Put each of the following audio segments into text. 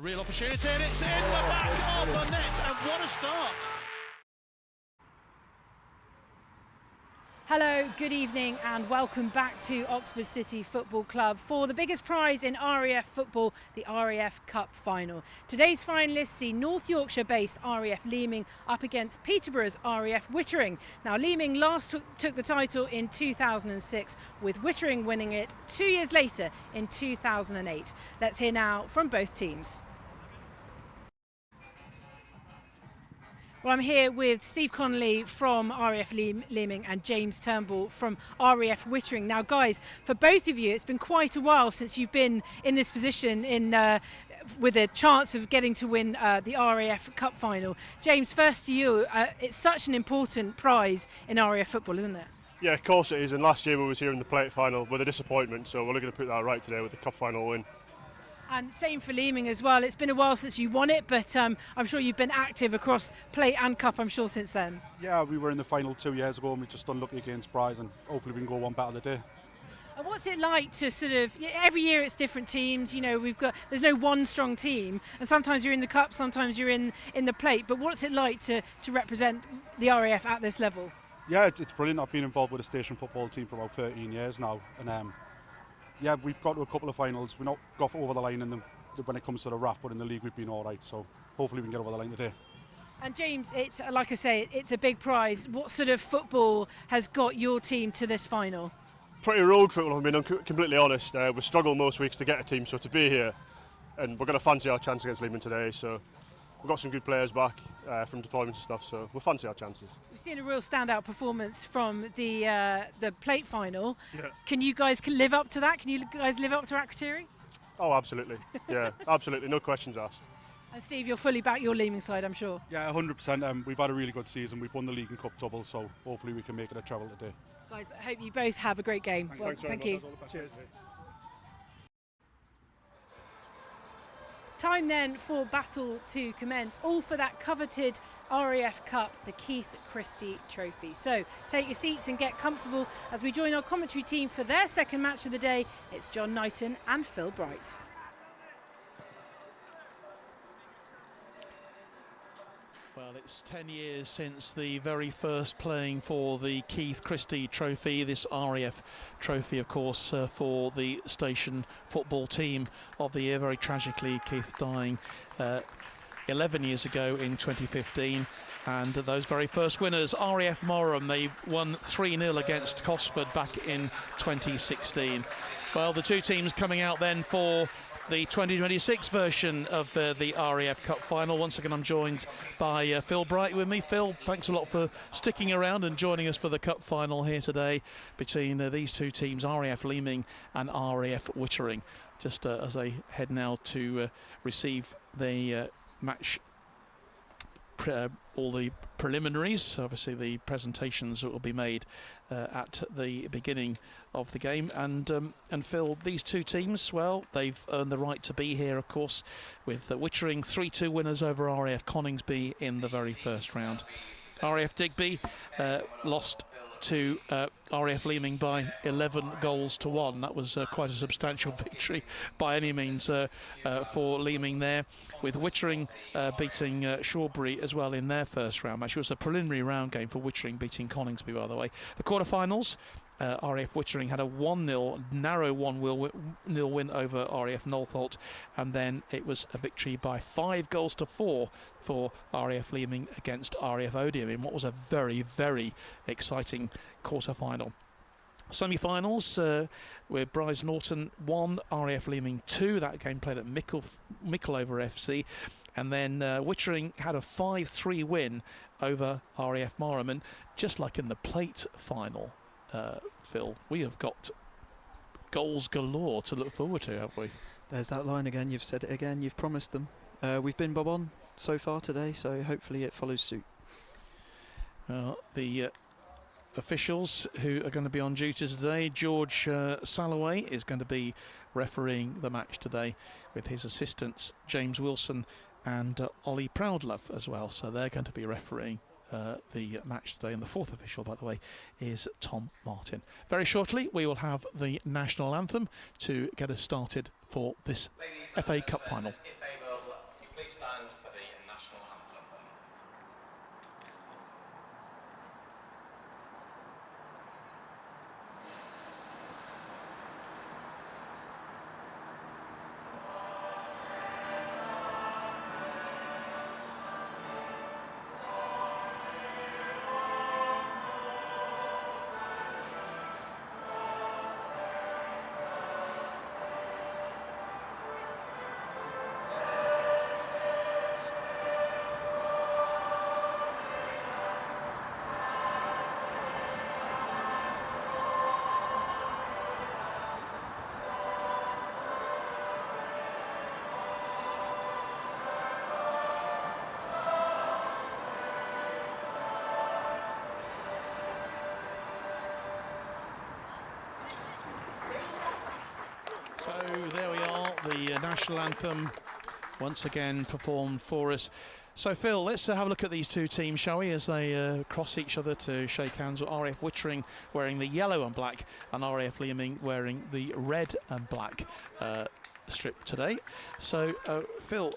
Real opportunity, and it's in the back of the net, and what a start! Hello, good evening and welcome back to Oxford City Football Club for the biggest prize in RAF football, the RAF Cup Final. Today's finalists see North Yorkshire-based RAF Leeming up against Peterborough's RAF Wittering. Now, Leeming last took the title in 2006, with Wittering winning it 2 years later in 2008. Let's hear now from both teams. Well, I'm here with Steve Connolly from RAF Leeming and James Turnbull from RAF Wittering. Now, guys, for both of you, it's been quite a while since you've been in this position with a chance of getting to win the RAF Cup Final. James, first to you, it's such an important prize in RAF football, isn't it? Yeah, of course it is. And last year we was here in the plate final with a disappointment, so we're looking to put that right today with the Cup Final win. And same for Leeming as well. It's been a while since you won it, but I'm sure you've been active across plate and cup, I'm sure, since then. Yeah, we were in the final 2 years ago and we just unlucky against Prize, and hopefully we can go one better today. And what's it like to sort of, every year it's different teams, you know, there's no one strong team, and sometimes you're in the cup, sometimes you're in the plate, but what's it like to represent the RAF at this level? Yeah, it's brilliant. I've been involved with a station football team for about 13 years now, and yeah, we've got to a couple of finals. We've not got over the line when it comes to the RAF, but in the league we've been all right. So hopefully we can get over the line today. And James, it's like I say, it's a big prize. What sort of football has got your team to this final? Pretty rogue football, if I'm being completely honest. We struggle most weeks to get a team, so to be here, and we're going to fancy our chance against Leeming today. So we've got some good players back from deployments and stuff, so we'll fancy our chances. We've seen a real standout performance from the plate final. Yeah. Can you guys live up to that? Can you guys live up to Akrotiri? Oh, absolutely. Yeah, absolutely. No questions asked. And Steve, you'll fully back your Leeming side, I'm sure. Yeah, 100%. We've had a really good season. We've won the league and cup double, so hopefully we can make it a treble today. Guys, I hope you both have a great game. Thank you. Cheers, mate. Time then for battle to commence, all for that coveted RAF Cup, the Keith Christie Trophy. So take your seats and get comfortable as we join our commentary team for their second match of the day. It's John Knighton and Phil Bright. Well, it's 10 years since the very first playing for the Keith Christie Trophy, this RAF trophy, of course, for the station football team of the year. Very tragically, Keith dying 11 years ago in 2015. And those very first winners, RAF Morham, they won 3-0 against Cosford back in 2016. Well, the two teams coming out then for the 2026 version of the RAF Cup Final. Once again, I'm joined by Phil Bright with me. Phil, thanks a lot for sticking around and joining us for the Cup Final here today between these two teams, RAF Leeming and RAF Wittering. Just as they head now to receive the match, all the preliminaries, obviously the presentations that will be made at the beginning of the game. And Phil, these two teams, well, they've earned the right to be here, of course, with Wittering 3-2 winners over RAF Coningsby in the very first round. RAF Digby lost to RAF Leeming by 11 goals to 1. That was quite a substantial victory by any means for Leeming there, with Wittering beating Shawbury as well in their first round match. It was a preliminary round game for Wittering beating Coningsby, by the way. The quarterfinals, RAF Wittering had a 1-0, narrow 1-0 win over RAF Noltholt, and then it was a victory by 5 goals to 4 for RAF Leeming against RAF Odium in what was a very, very exciting quarter-final. Semi-finals, where Bryce Norton 1, RAF Leeming 2. That game played at Mickleover FC. And then Wittering had a 5-3 win over RAF Marham. And just like in the plate final, Phil, we have got goals galore to look forward to, have we? There's that line again. You've said it again. You've promised them. We've been bob on so far today, so hopefully it follows suit. The officials who are going to be on duty today, George Salloway is going to be refereeing the match today with his assistants James Wilson and Ollie Proudlove as well, so they're going to be refereeing the match today. And the fourth official, by the way, is Tom Martin. Very shortly we will have the national anthem to get us started for this FA Cup Final. If they will, you please stand for the national anthem. So there we are, the national anthem once again performed for us. So Phil, let's have a look at these two teams, shall we, as they cross each other to shake hands. With RAF Wittering wearing the yellow and black and RAF Leeming wearing the red and black strip today. So Phil,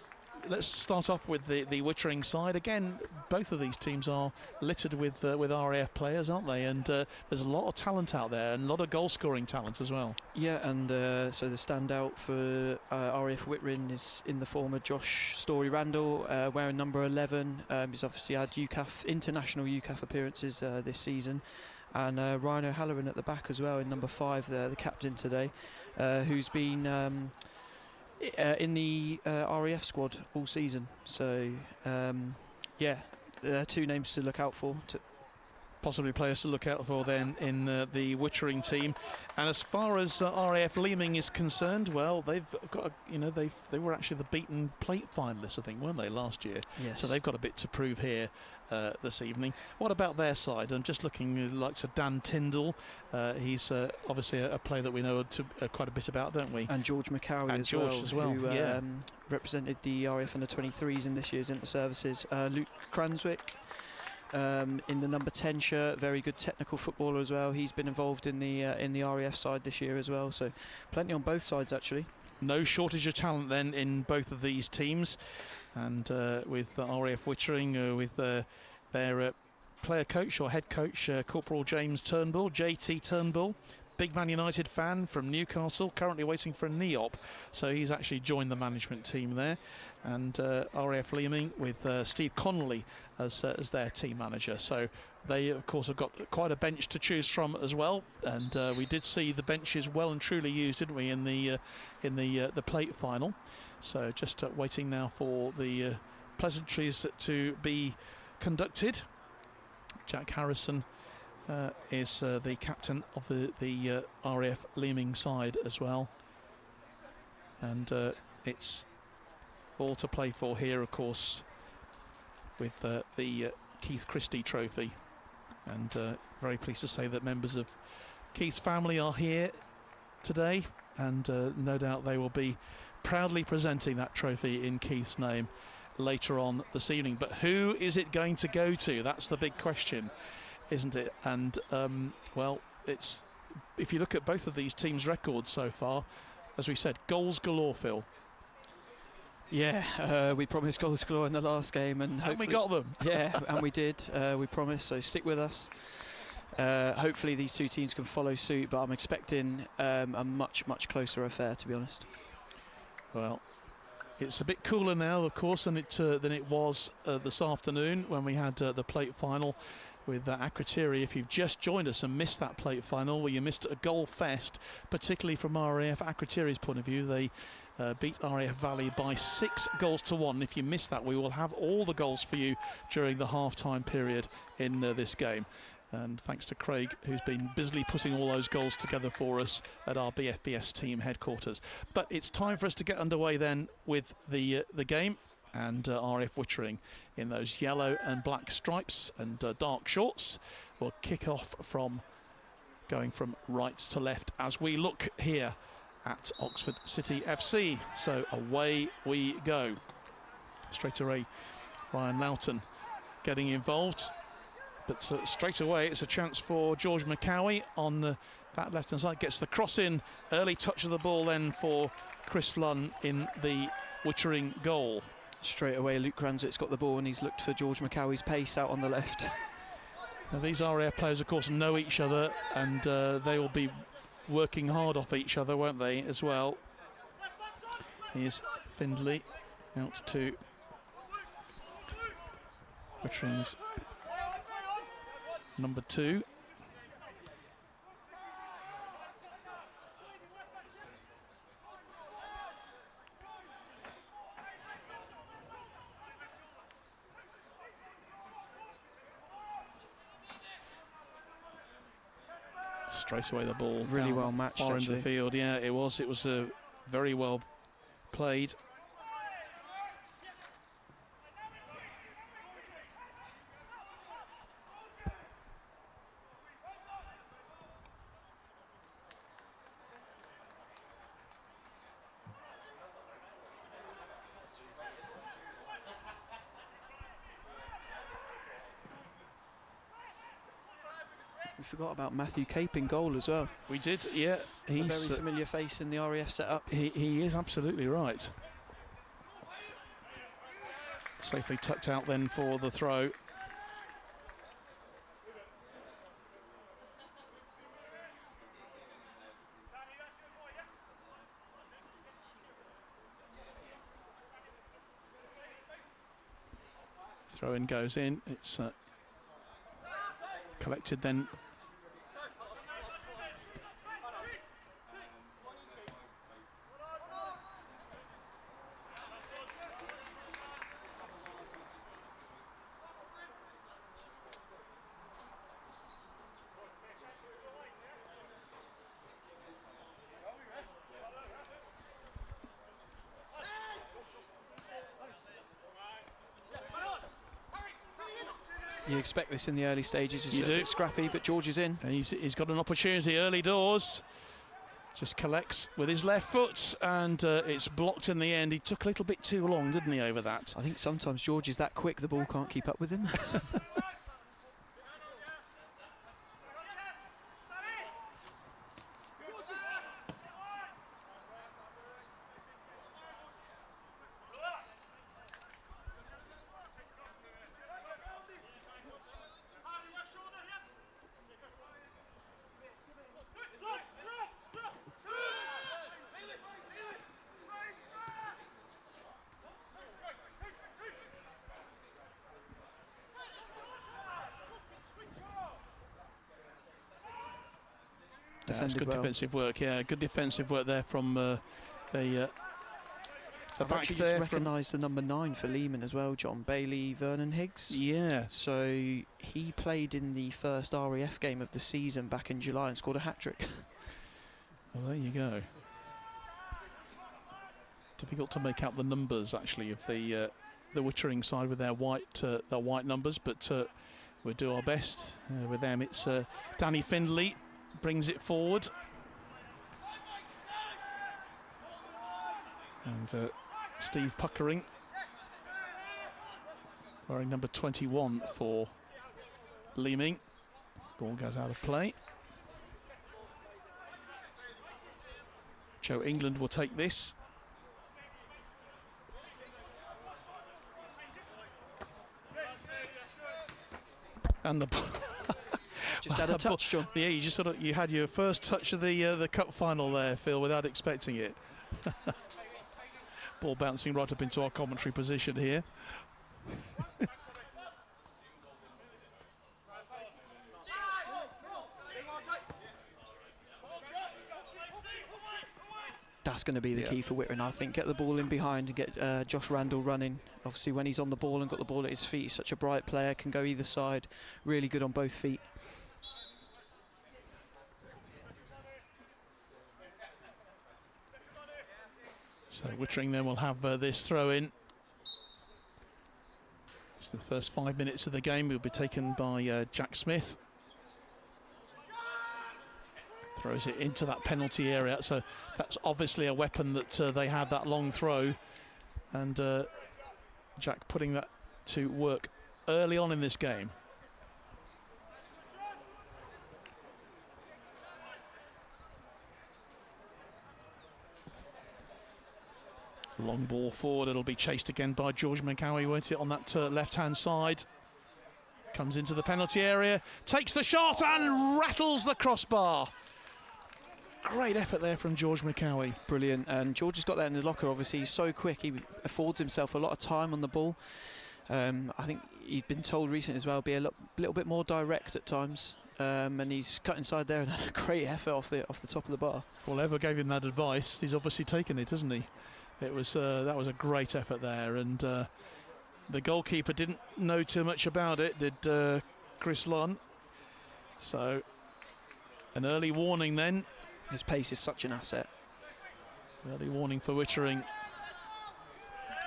let's start off with the Wittering side. Again, both of these teams are littered with RAF players, aren't they? And there's a lot of talent out there and a lot of goal-scoring talent as well. Yeah, and so the standout for RAF Wittering is in the form of Josh Story-Randall, wearing number 11. He's obviously had international UCAF appearances this season. And Ryan O'Halloran at the back as well in number 5, the captain today, who's been in the RAF squad all season. So yeah, two names to look out for, possibly players to look out for then in the Wittering team. And as far as RAF Leeming is concerned, well, they've got they were actually the beaten plate finalists, I think, weren't they, last year? Yes. So they've got a bit to prove here this evening. What about their side? I'm just looking like Dan Tyndall. He's obviously a player that we know quite a bit about, don't we? And George McCowie as well, who represented the RAF under 23s in this year's inter-services. Luke Cranswick in the number 10 shirt, very good technical footballer as well. He's been involved in the RAF side this year as well, so plenty on both sides actually. No shortage of talent then in both of these teams. And with RAF Wittering, with their player coach or head coach, Corporal James Turnbull, JT Turnbull, big Man United fan from Newcastle, currently waiting for a knee-op, so he's actually joined the management team there. And RAF Leeming with Steve Connolly as their team manager. So they, of course, have got quite a bench to choose from as well. And we did see the benches well and truly used, didn't we, in the plate final. So just waiting now for the pleasantries to be conducted. Jack Harrison is the captain of the RAF Leeming side as well. And it's all to play for here, of course, with the Keith Christie trophy. And very pleased to say that members of Keith's family are here today, and no doubt they will be proudly presenting that trophy in Keith's name later on this evening. But who is it going to go to? That's the big question, isn't it? And well, it's, if you look at both of these teams' records so far, as we said, goals galore, Phil. Yeah, we promised goals galore in the last game, and we got them. Yeah, and we did. We promised, so stick with us. Hopefully these two teams can follow suit, but I'm expecting a much closer affair, to be honest. Well, it's a bit cooler now, of course, than it was this afternoon when we had the plate final with Akrotiri. If you've just joined us and missed that plate final, well, you missed a goal fest, particularly from RAF Akrotiri's point of view. They beat RAF Valley by 6 goals to 1. If you missed that, we will have all the goals for you during the half-time period in this game. And thanks to Craig, who's been busily putting all those goals together for us at our BFBS team headquarters. But it's time for us to get underway then with the game. And RAF Wittering in those yellow and black stripes and dark shorts will kick off from going from right to left as we look here at Oxford City FC. So away we go. Straight away, Ryan Loughton getting involved. But straight away, it's a chance for George McCowie on that left-hand side. Gets the cross in. Early touch of the ball then for Chris Lunn in the Wittering goal. Straight away, Luke Kranzit's got the ball and he's looked for George McCowie's pace out on the left. Now, these RAF players, of course, know each other, and they will be working hard off each other, won't they, as well. Here's Findlay out to Wittering's number 2. Straight away the ball really well matched, far actually. into the field. Yeah, it was very well played. We forgot about Matthew Cape in goal as well. We did, yeah. He's a very familiar face in the RAF setup. He is absolutely right. Safely tucked out then for the throw. Throw in goes in. It's collected then. You expect this in the early stages. It's You a do. bit scrappy, but George is in. And he's got an opportunity early doors. Just collects with his left foot, and it's blocked in the end. He took a little bit too long, didn't he, over that? I think sometimes George is that quick, the ball can't keep up with him. defended good well. defensive work. Yeah, good defensive work there from the I've back actually there. just recognised the number 9 for Leeming as well, John Bailey Vernon Higgs. Yeah. So he played in the first RAF game of the season back in July and scored a hat-trick. Well, there you go. Difficult to make out the numbers actually of the Wittering side with their white numbers, but we'll do our best with them. It's Danny Findlay brings it forward, and Steve Puckering wearing number 21 for Leeming. Ball goes out of play. Joe England will take this. And the Just had a touch, John. Yeah, you just you had your first touch of the cup final there, Phil, without expecting it. Ball bouncing right up into our commentary position here. That's going to be the key for Wittering, I think. Get the ball in behind and get Josh Randall running. Obviously, when he's on the ball and got the ball at his feet, he's such a bright player, can go either side. Really good on both feet. So Wittering then will have this throw in. It's the first 5 minutes of the game. Will be taken by Jack Smith. Throws it into that penalty area, so that's obviously a weapon that they had, that long throw, and Jack putting that to work early on in this game. Long ball forward, it'll be chased again by George McCowie, won't it, on that left-hand side. Comes into the penalty area, takes the shot and rattles the crossbar. Great effort there from George McCowie. Brilliant, and George has got that in the locker. Obviously he's so quick, he affords himself a lot of time on the ball. I think he'd been told recently as well, be a little bit more direct at times, and he's cut inside there and had a great effort off the top of the bar. Well, whoever gave him that advice, he's obviously taken it, hasn't he? It was that was a great effort there, and the goalkeeper didn't know too much about it, did Chris Lunn? So an early warning then. His pace is such an asset. Early warning for Wittering.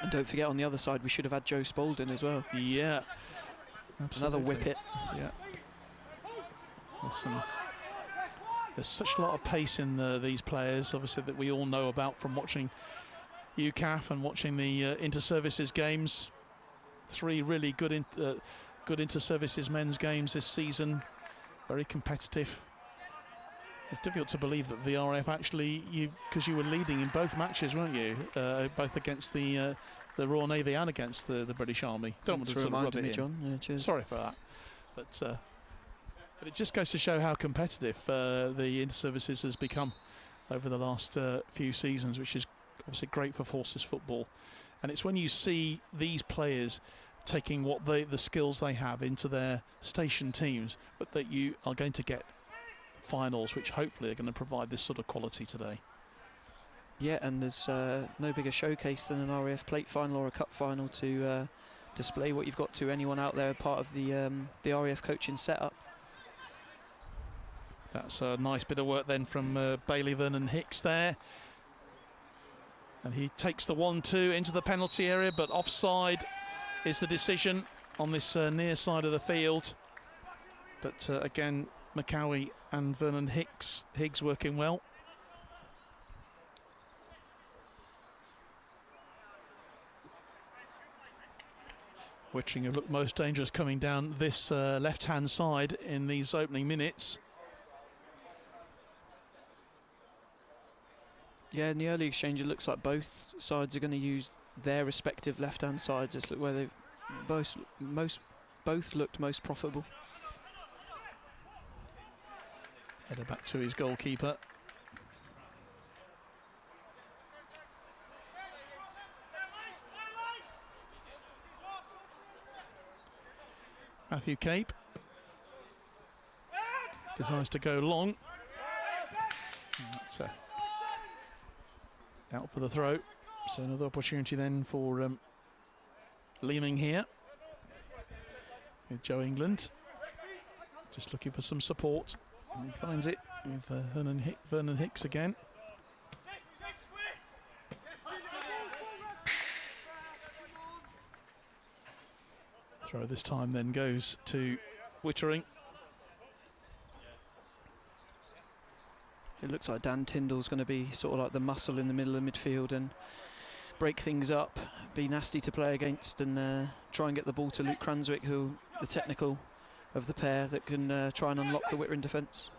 And don't forget, on the other side, we should have had Joe Spalding as well. Yeah, absolutely. Another whippet. Yeah. There's such a lot of pace in these players, obviously, that we all know about from watching UCAF and watching the inter-services games. 3 really good inter-services men's games this season. Very competitive. It's difficult to believe that the RAF actually, because you were leading in both matches, weren't you? Both against the Royal Navy and against the British Army. Don't want to rub it in. John. Yeah, cheers. Sorry for that. But it just goes to show how competitive the inter-services has become over the last few seasons, which is obviously great for Forces football. And it's when you see these players taking what the skills they have into their station teams, but that you are going to get finals which hopefully are going to provide this sort of quality today. Yeah, and there's no bigger showcase than an RAF plate final or a cup final to display what you've got to anyone out there part of the RAF coaching setup. That's a nice bit of work then from Bailey Vernon Hicks there. And he takes the 1-2 into the penalty area, but offside is the decision on this near side of the field. But again, McCowie and Vernon Higgs working well. Wittering have looked most dangerous coming down this left-hand side in these opening minutes. Yeah, in the early exchange, it looks like both sides are going to use their respective left-hand sides. Just look where they both looked most profitable. Header back to his goalkeeper. Matthew Cape decides to go long. Out for the throw. So another opportunity then for Leeming here. With Joe England. Just looking for some support. And he finds it with Vernon Hicks again. Throw this time then goes to Wittering. It looks like Dan Tyndall's going to be sort of like the muscle in the middle of midfield and break things up, be nasty to play against, and try and get the ball to Luke Cranswick, who the technical of the pair that can try and unlock the Wittering defence.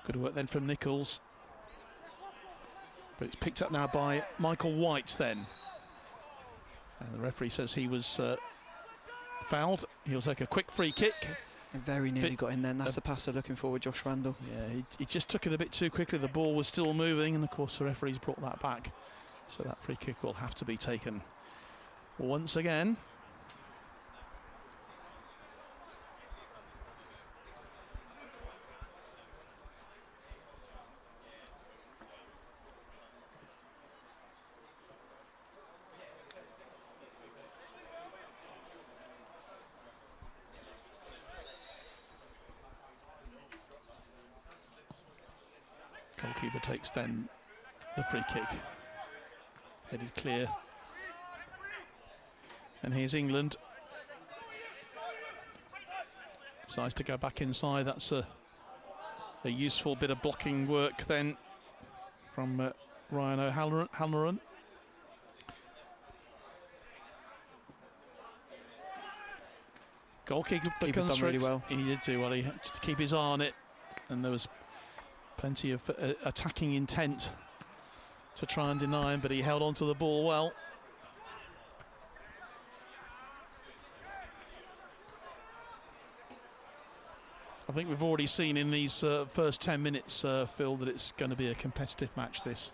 Good work then from Nichols. But it's picked up now by Michael White then. And the referee says he was fouled. He'll take a quick free kick. Very nearly got in there, and that's the passer looking forward, Josh Randall. Yeah, he just took it a bit too quickly. The ball was still moving, and of course the referee's brought that back. So that free kick will have to be taken once again. Goalkeeper takes then the free kick. Headed clear. And here's England. Decides to go back inside. That's a useful bit of blocking work then from Ryan O'Halloran. Goalkeeper Keeper's done really well. He did do well. He had to keep his eye on it, and there was plenty of attacking intent to try and deny him, but he held on to the ball well. I think we've already seen in these first 10 minutes, Phil, that it's going to be a competitive match, this.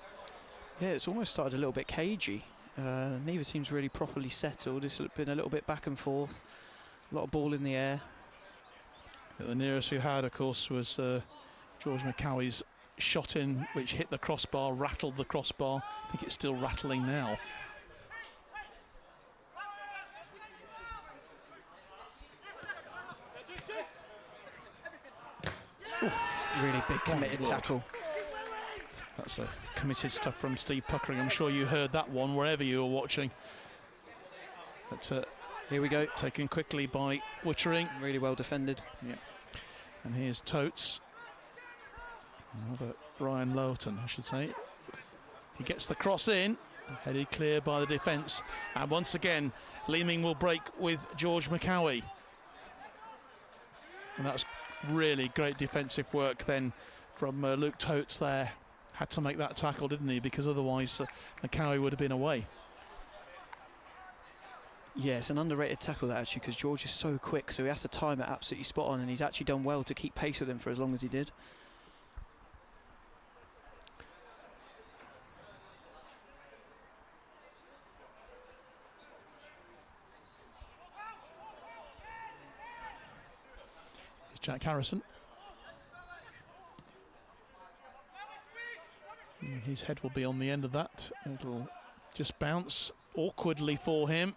Yeah, it's almost started a little bit cagey. Neither team's really properly settled. It's been a little bit back and forth. A lot of ball in the air. But the nearest we had, of course, was George McCowie's shot in, which hit the crossbar, rattled the crossbar. I think it's still rattling now. Oof, really big committed tackle. That's a committed stuff from Steve Puckering. I'm sure you heard that one wherever you were watching. But here we go. Taken quickly by Wittering. Really well defended. Yeah. And here's Totes. Another Ryan Lowton, I should say. He gets the cross in, headed clear by the defence. And once again, Leeming will break with George McCowie. And that's really great defensive work then from Luke Totes there. Had to make that tackle, didn't he? Because otherwise McCowie would have been away. Yeah, it's an underrated tackle that actually, because George is so quick, so he has to time it absolutely spot on, and he's actually done well to keep pace with him for as long as he did. Here's Jack Harrison. And his head will be on the end of that. It'll just bounce awkwardly for him.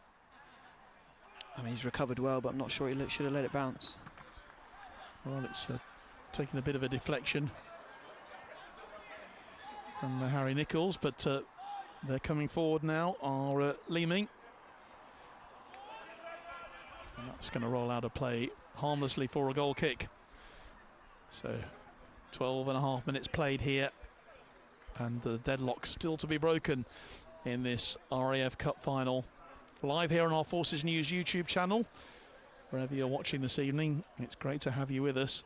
I mean, he's recovered well, but I'm not sure he should have let it bounce. Well, it's taking a bit of a deflection from Harry Nichols, but they're coming forward now are Leeming. And that's going to roll out of play harmlessly for a goal kick. So 12.5 minutes played here, and the deadlock still to be broken in this RAF Cup Final. Live here on our Forces News YouTube channel. Wherever you're watching this evening, it's great to have you with us.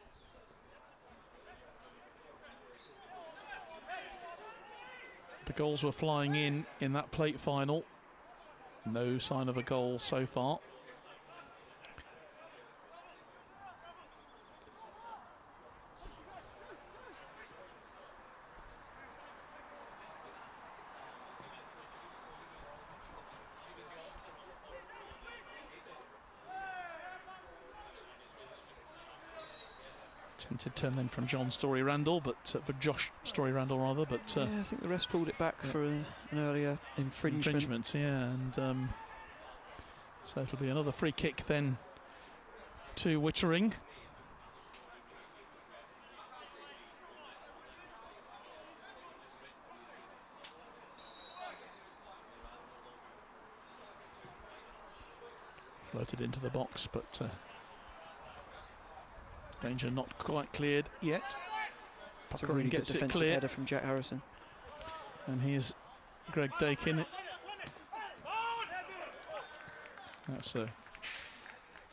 The goals were flying in that plate final. No sign of a goal so far. Attempted turn then from John Story Randall, but for Josh Story Randall rather. But yeah, I think the refs pulled it back for an earlier infringement. Yeah, and so it'll be another free kick then to Wittering. Floated into the box, but danger not quite cleared yet. It's a really good defensive header from Jack Harrison. And here's Greg Dakin. That's a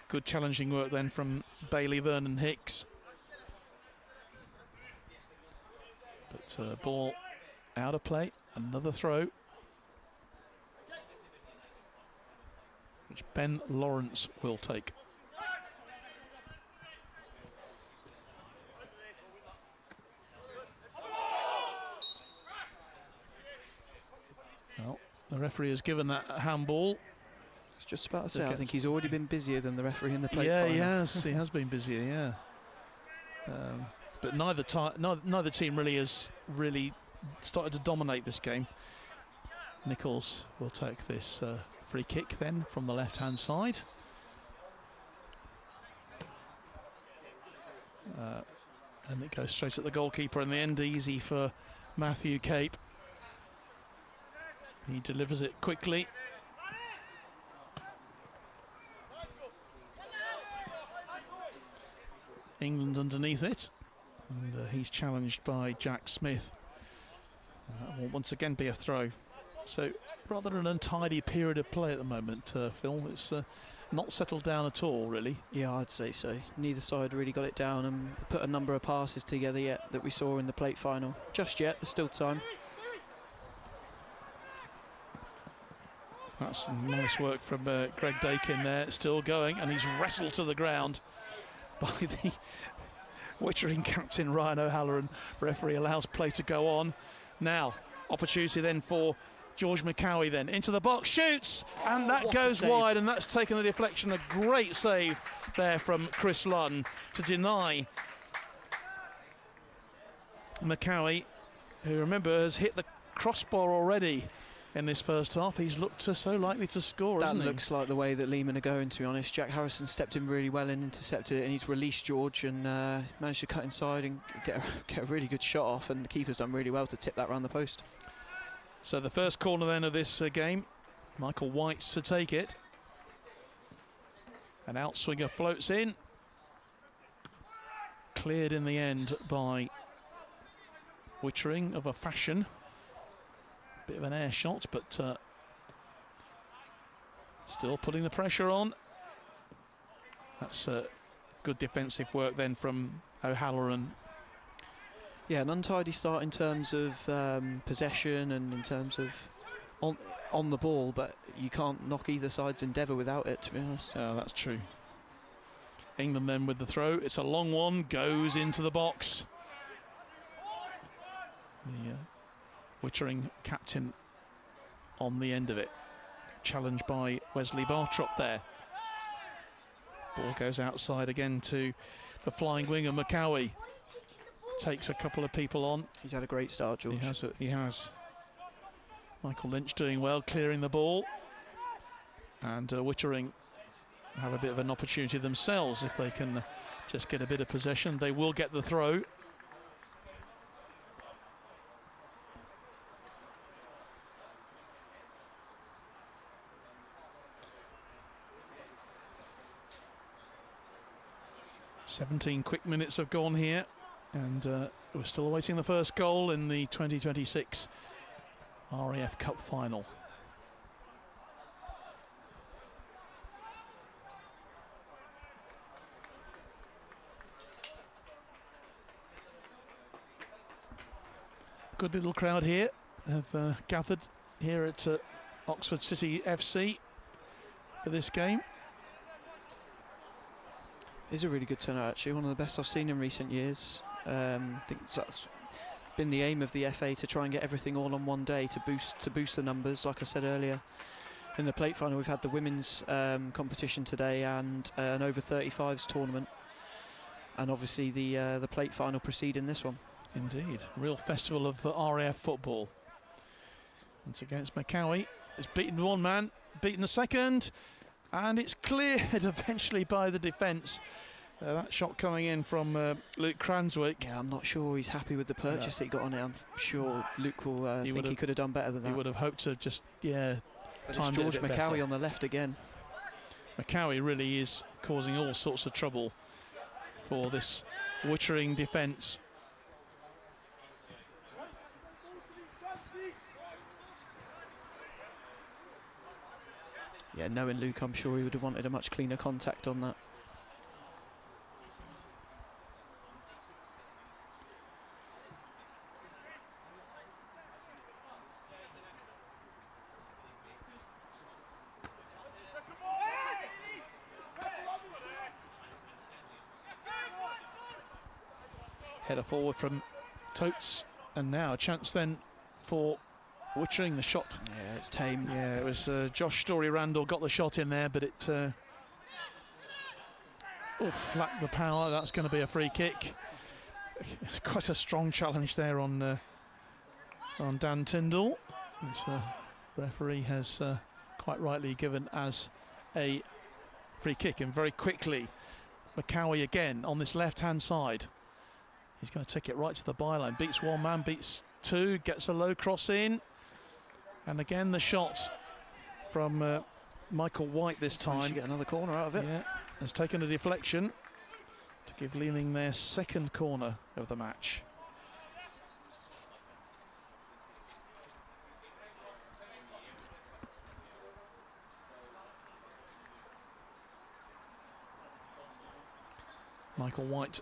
good challenging work then from Bailey Vernon Hicks. But ball out of play, another throw. Which Ben Lawrence will take. Well, the referee has given that a handball. I was just about to say, I think he's already been busier than the referee in the plate final. Yeah, he has. He has been busier, yeah. But neither team really has started to dominate this game. Nichols will take this free kick then from the left-hand side. And it goes straight at the goalkeeper in the end, easy for Matthew Cape. He delivers it quickly. England underneath it, and he's challenged by Jack Smith. That will once again be a throw. So rather an untidy period of play at the moment, Phil. It's not settled down at all, really. Yeah, I'd say so. Neither side really got it down and put a number of passes together yet that we saw in the plate final. Just yet, there's still time. That's some nice work from Greg Dakin there, still going, and he's wrestled to the ground by the Wittering captain Ryan O'Halloran. Referee allows play to go on. Now, opportunity then for George McCowie then, into the box, shoots, and that goes wide, and that's taken a deflection. A great save there from Chris Lunn to deny McCowie, who, remember, has hit the crossbar already in this first half. He's looked so likely to score, that isn't he? looks like the way that Leeming are going, to be honest. Jack Harrison stepped in really well and intercepted it, and he's released George and managed to cut inside and get a really good shot off, and the keeper's done really well to tip that round the post. So the first corner then of this game, Michael White's to take it. An outswinger floats in. Cleared in the end by Wittering of a fashion. Bit of an air shot, but still putting the pressure on. That's good defensive work then from O'Halloran. Yeah, an untidy start in terms of possession and in terms of on the ball, but you can't knock either side's endeavour without it, to be honest. Oh, that's true. England then with the throw. It's a long one, goes into the box. The Wittering captain on the end of it. Challenged by Wesley Bartrop there. Ball goes outside again to the flying winger McCowie. Takes a couple of people on. He's had a great start, George. He has. Michael Lynch doing well, clearing the ball. And Wittering have a bit of an opportunity themselves if they can just get a bit of possession. They will get the throw. "17 quick minutes have gone here, and we're still awaiting the first goal in the 2026 RAF Cup Final. Good little crowd here have gathered here at Oxford City FC for this game. It's a really good turnout, actually, one of the best I've seen in recent years. I think that's been the aim of the FA, to try and get everything all on one day to boost the numbers. Like I said earlier, in the plate final we've had the women's competition today and an over 35s tournament, and obviously the plate final preceding this one. Indeed, real festival of RAF football. It's against McCowie. It's beaten one man, beaten the second, and it's cleared eventually by the defence. That shot coming in from Luke Cranswick. Yeah, I'm not sure he's happy with the purchase that he got on it. I'm sure Luke will think he could have done better than that. He would have hoped to just, But it's George McCowie on the left again. McCowie really is causing all sorts of trouble for this Wittering defence. Yeah, knowing Luke, I'm sure he would have wanted a much cleaner contact on that. Header forward from Totes, and now a chance then for Wittering. The shot. Yeah, it's tame. Yeah, it was Josh Story-Randall got the shot in there, but it lacked the power. That's going to be a free kick. It's quite a strong challenge there on Dan Tyndall. This referee has quite rightly given as a free kick, and very quickly McCowie again on this left-hand side. He's going to take it right to the byline. Beats one man, beats two, gets a low cross in. And again, the shot from Michael White this time. Get another corner out of it. Yeah, has taken a deflection to give Leeming their second corner of the match. Michael White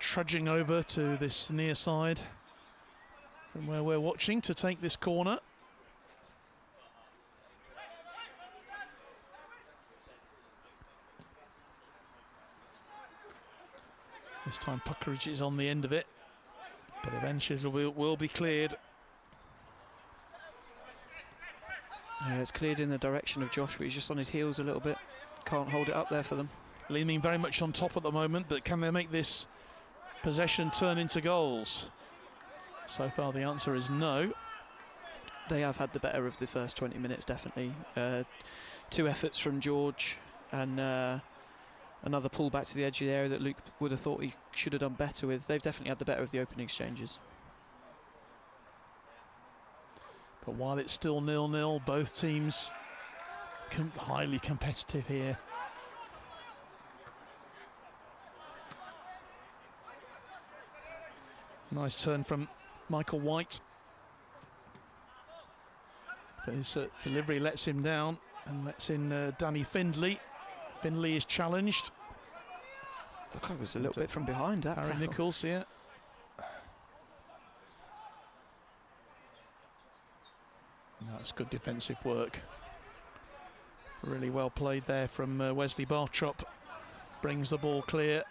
trudging over to this near side from where we're watching to take this corner. This time Puckeridge is on the end of it, but eventually will be cleared. Yeah, it's cleared in the direction of Josh, but he's just on his heels a little bit. Can't hold it up there for them. Leeming very much on top at the moment, but can they make this possession turn into goals? So far the answer is no. They have had the better of the first 20 minutes, definitely. Two efforts from George, and another pull back to the edge of the area that Luke would have thought he should have done better with. They've definitely had the better of the opening exchanges. But while it's still 0-0, both teams highly competitive here. Nice turn from Michael White. But his delivery lets him down and lets in Danny Findlay. Findlay is challenged. Looked like it was a little bit from behind that. Aaron Nichols, yeah. That's good defensive work. Really well played there from Wesley Bartrop. Brings the ball clear.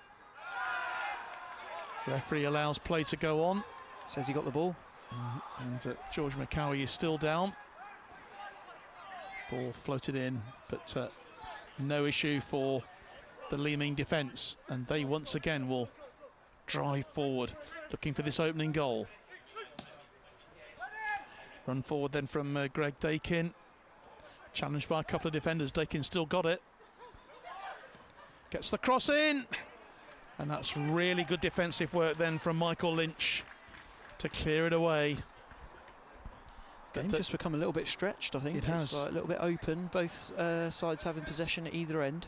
Referee allows play to go on. Says he got the ball. And George McCowie is still down. Ball floated in, but no issue for the Leeming defence, and they once again will drive forward, looking for this opening goal. Run forward then from Greg Dakin. Challenged by a couple of defenders. Dakin still got it. Gets the cross in. And that's really good defensive work then from Michael Lynch to clear it away. Game's just become a little bit stretched, I think. It has. It's like a little bit open, both sides having possession at either end.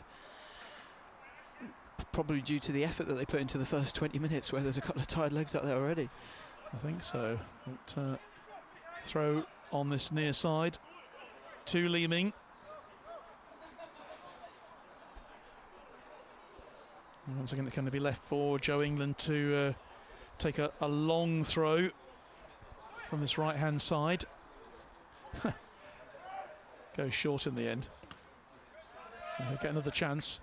Probably due to the effort that they put into the first 20 minutes, where there's a couple of tired legs out there already. I think so. But, throw on this near side to Leeming. And once again, it's going to be left for Joe England to take a long throw from this right-hand side. Goes short in the end. And they'll get another chance.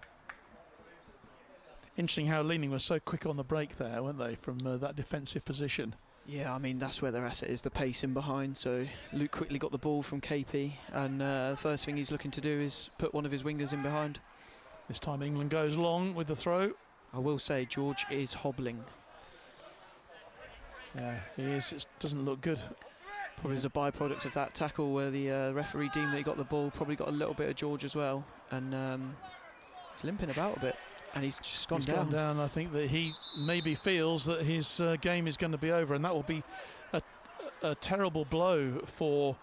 Interesting how Leeming was so quick on the break there, weren't they, from that defensive position. Yeah, I mean, that's where their asset is, the pace in behind. So Luke quickly got the ball from KP, and the first thing he's looking to do is put one of his wingers in behind. This time England goes long with the throw. I will say George is hobbling. Yeah, he is. It doesn't look good. Probably as a byproduct of that tackle where the referee deemed that he got the ball, probably got a little bit of George as well. And he's limping about a bit. And he's just gone down. Gone down. I think that he maybe feels that his game is going to be over, and that will be a terrible blow for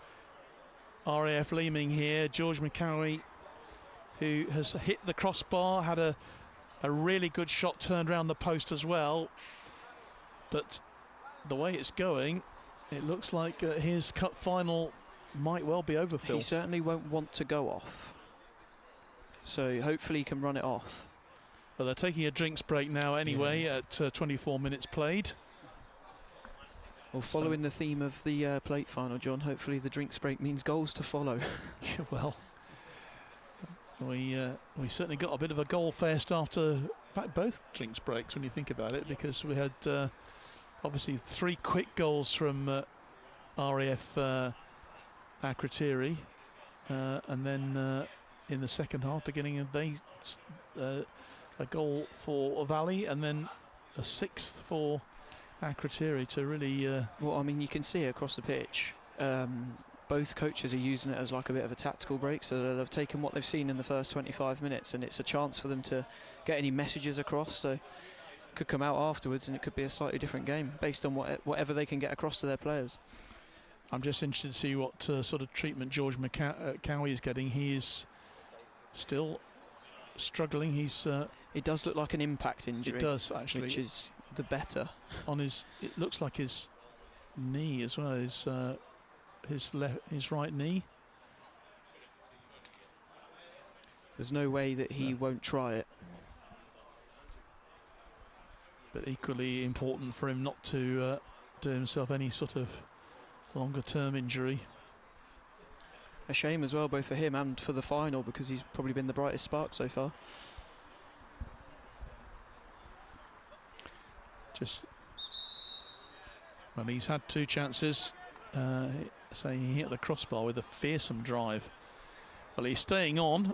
RAF Leeming here. George McCowie, who has hit the crossbar, had a really good shot turned around the post as well. But the way it's going, it looks like his cup final might well be over, Phil. He certainly won't want to go off. So hopefully he can run it off. Well, they're taking a drinks break now anyway at 24 minutes played. Well, following the theme of the plate final, John, hopefully the drinks break means goals to follow. Well, we certainly got a bit of a goal fest after, in fact, both drinks breaks when you think about it, because we had obviously 3 quick goals from RAF Akrotiri, and then in the second half, beginning of a goal for Valley, and then a 6th for Akrotiri to really... Well, I mean, you can see it across the pitch. Both coaches are using it as like a bit of a tactical break, so they've taken what they've seen in the first 25 minutes, and it's a chance for them to get any messages across. So it could come out afterwards, and it could be a slightly different game based on whatever they can get across to their players. I'm just interested to see what sort of treatment George McCowie is getting. He is still struggling. It does look like an impact injury. It does, actually, which is the better. On his, it looks like his knee as well. His right knee. There's no way that he won't try it. But equally important for him not to do himself any sort of longer-term injury. A shame as well, both for him and for the final, because he's probably been the brightest spark so far. Well, he's had 2 chances. So he hit the crossbar with a fearsome drive. Well, he's staying on.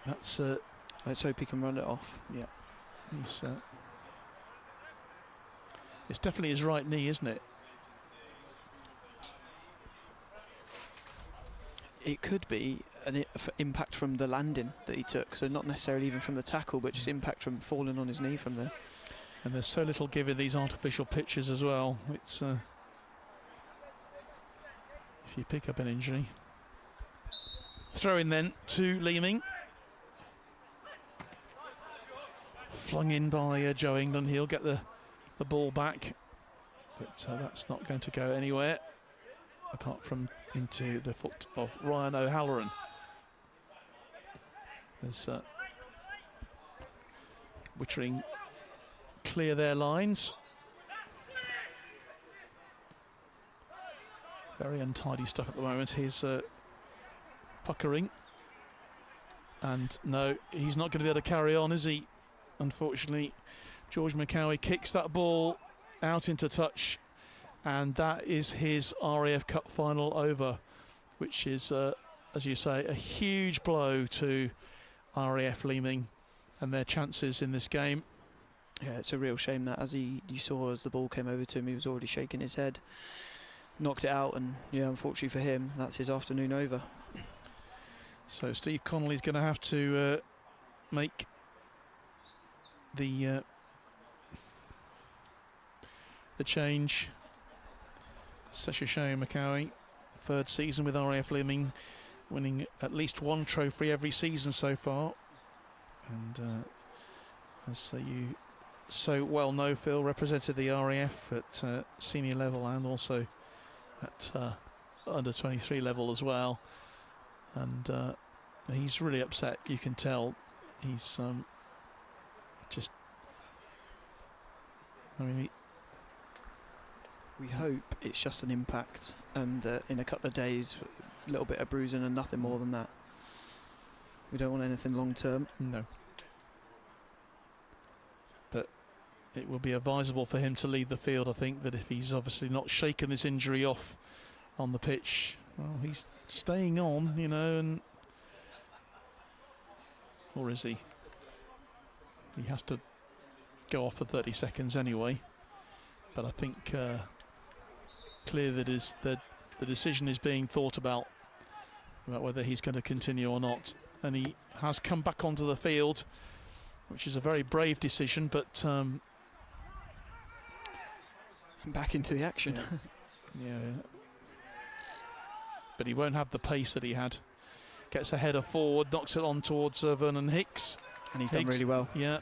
That's. Let's hope he can run it off. Yeah. It's definitely his right knee, isn't it? It could be an impact from the landing that he took, so not necessarily even from the tackle, but just impact from falling on his knee from there. And there's so little give in these artificial pitches as well. It's if you pick up an injury. Throw in then to Leeming. Flung in by Joe England. He'll get the ball back, but that's not going to go anywhere apart from into the foot of Ryan O'Halloran. There's Wittering clear their lines. Very untidy stuff at the moment. He's puckering, and no, he's not going to be able to carry on, is he? Unfortunately, George McCowie kicks that ball out into touch, and that is his RAF Cup final over, which is, as you say, a huge blow to RAF Leeming and their chances in this game. Yeah, it's a real shame that, as you saw as the ball came over to him, he was already shaking his head, knocked it out, and yeah, unfortunately for him, that's his afternoon over. So Steve Connolly's going to have to make the change. Such a shame. McCowie, 3rd season with RAF Leeming, winning at least 1 trophy every season so far, and as you so well know, Phil, represented the RAF at senior level and also at under 23 level as well, and he's really upset. You can tell he's just, I mean, we hope it's just an impact, and in a couple of days, a little bit of bruising and nothing more than that. We don't want anything long term. No. But it will be advisable for him to leave the field, I think, that if he's obviously not shaken this injury off on the pitch, well, he's staying on, you know, and or is he? He has to go off for 30 seconds anyway. But I think clear that the decision is being thought about whether he's going to continue or not. And he has come back onto the field, which is a very brave decision, but back into the action. Yeah. But he won't have the pace that he had. Gets a header forward, knocks it on towards Vernon Hicks. And he's done really well. Yeah.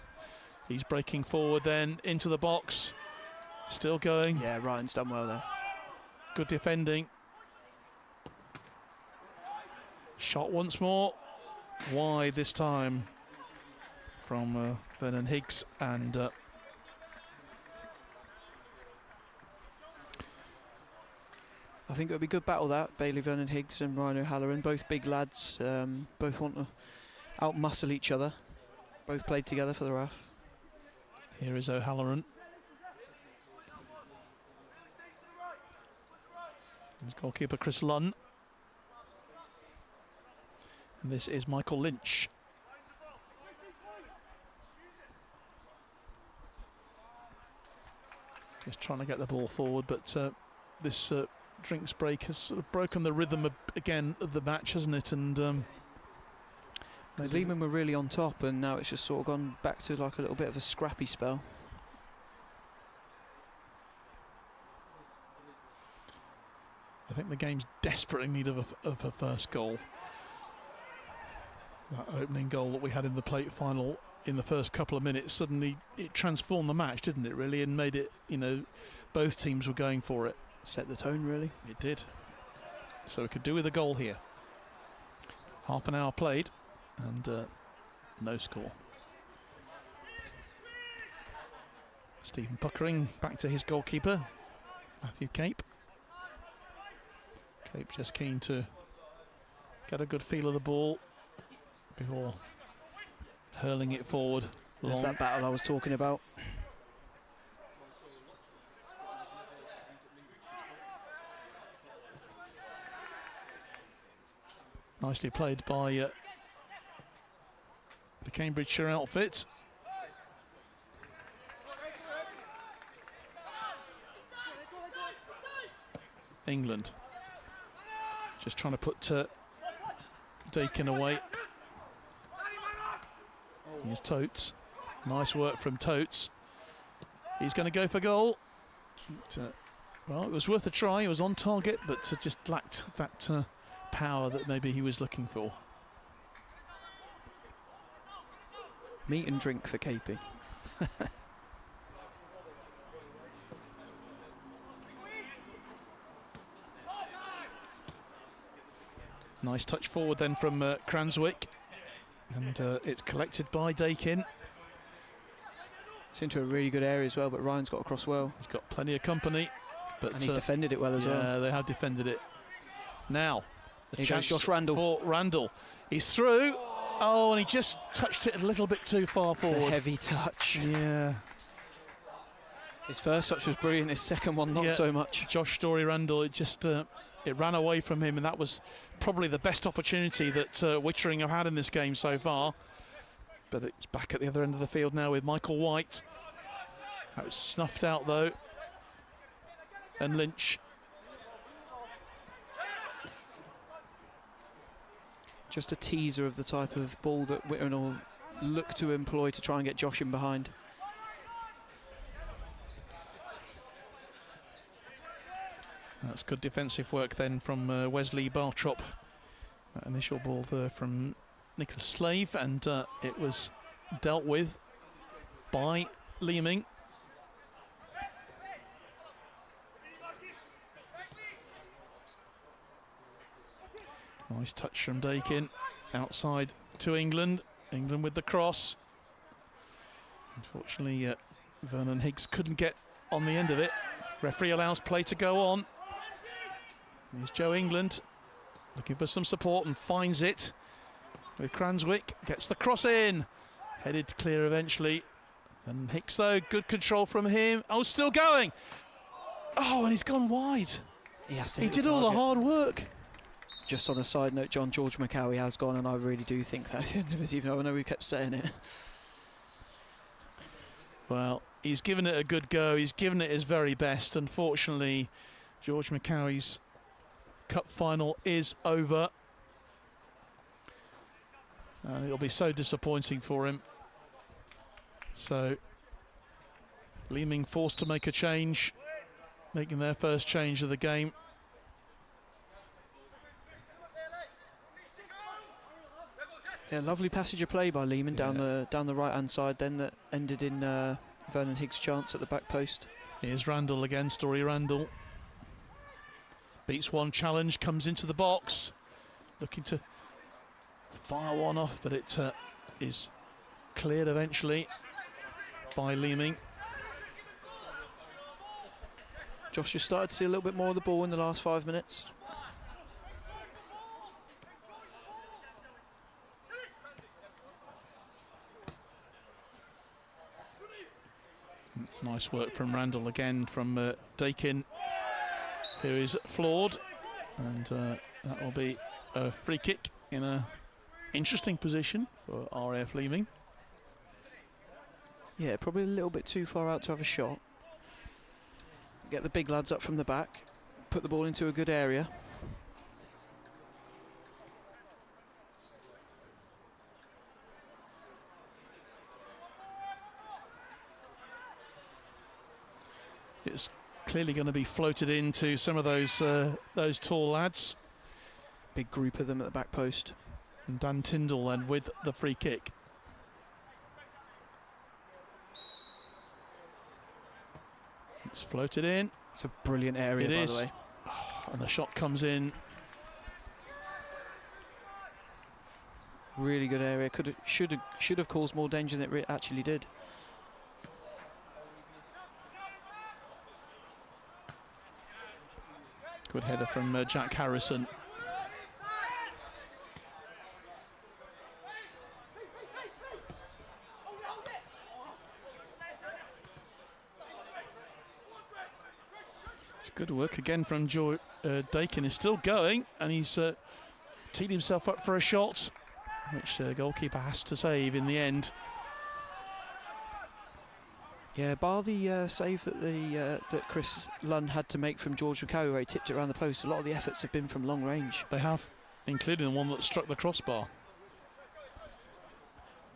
He's breaking forward then into the box. Still going. Yeah, Ryan's done well there. Good defending. Shot once more. Wide this time from Vernon Higgs, and I think it'll be a good battle, that. Bailey Vernon Higgs and Ryan O'Halloran, both big lads, both want to out-muscle each other. Both played together for the RAF. Here is O'Halloran. His goalkeeper Chris Lunn. And this is Michael Lynch. Just trying to get the ball forward, but this drinks break has sort of broken the rhythm again of the match, hasn't it? And Leeming were really on top, and now it's just sort of gone back to like a little bit of a scrappy spell. I think the game's desperately in need of a first goal. That opening goal that we had in the plate final in the first couple of minutes, suddenly it transformed the match, didn't it, really, and made it, you know, both teams were going for it. Set the tone, really. It did. So we could do with a goal here. Half an hour played, and no score. Stephen Puckering back to his goalkeeper, Matthew Cape. Cape just keen to get a good feel of the ball before hurling it forward. There's that battle I was talking about. Nicely played by the Cambridgeshire outfit. England just trying to put Dakin away. Here's Totes. Nice work from Totes. He's going to go for goal. But, well, it was worth a try. He was on target, but just lacked that power that maybe he was looking for. Meat and drink for Capey. Nice touch forward then from Cranswick, and it's collected by Dakin. It's into a really good area as well, but Ryan's got across well. He's got plenty of company, but and he's defended it well as well. Yeah, they have defended it. Now, the Here goes chance Josh Randall. for Randall. He's through. Oh, and he just touched it a little bit too far forward. It's a heavy touch. Yeah. His first touch was brilliant. His second one, not so much. Josh Story Randall, it just it ran away from him, and that was probably the best opportunity that Wittering have had in this game so far. But it's back at the other end of the field now with Michael White. That was snuffed out though. And Lynch. Just a teaser of the type of ball that Wittering will look to employ to try and get Josh in behind. That's good defensive work then from Wesley Bartrop. That initial ball there from Nicholas Slave, and it was dealt with by Leeming. Nice touch from Dakin, outside to England. England with the cross. Unfortunately, Vernon Higgs couldn't get on the end of it. Referee allows play to go on. Here's Joe England looking for some support and finds it with Cranswick. Gets the cross in. Headed clear eventually. And Hicks though, good control from him. Oh, still going. Oh, and he's gone wide. He did all the hard work. Just on a side note, John George McCowie has gone, and I really do think that's the end of it, even though I know we kept saying it. Well, he's given it a good go. He's given it his very best. Unfortunately, George McCowie's cup final is over. And it'll be so disappointing for him. So, Leeming forced to make a change, making their first change of the game. Yeah, lovely passage of play by Leeming down the right hand side, then that ended in Vernon Higgs' chance at the back post. Here's Randall again, Story Randall. Beats one challenge, comes into the box, looking to fire one off, but it is cleared eventually by Leeming. Josh has started to see a little bit more of the ball in the last 5 minutes. It's nice work from Randall again, from Dakin, who is floored, and that will be a free kick in a interesting position for RAF Leeming. Yeah, probably a little bit too far out to have a shot. Get the big lads up from the back, put the ball into a good area. It's clearly going to be floated into some of those tall lads. Big group of them at the back post. And Dan Tyndall then with the free kick. It's floated in. It's a brilliant area, by the way. And the shot comes in. Really good area. Should have caused more danger than it actually did. Good header from Jack Harrison. It's good work again from Dakin. Is still going, and he's teed himself up for a shot, which the goalkeeper has to save in the end. Yeah, bar the save that that Chris Lunn had to make from George McCowie, where he tipped it around the post, a lot of the efforts have been from long range. They have, including the one that struck the crossbar.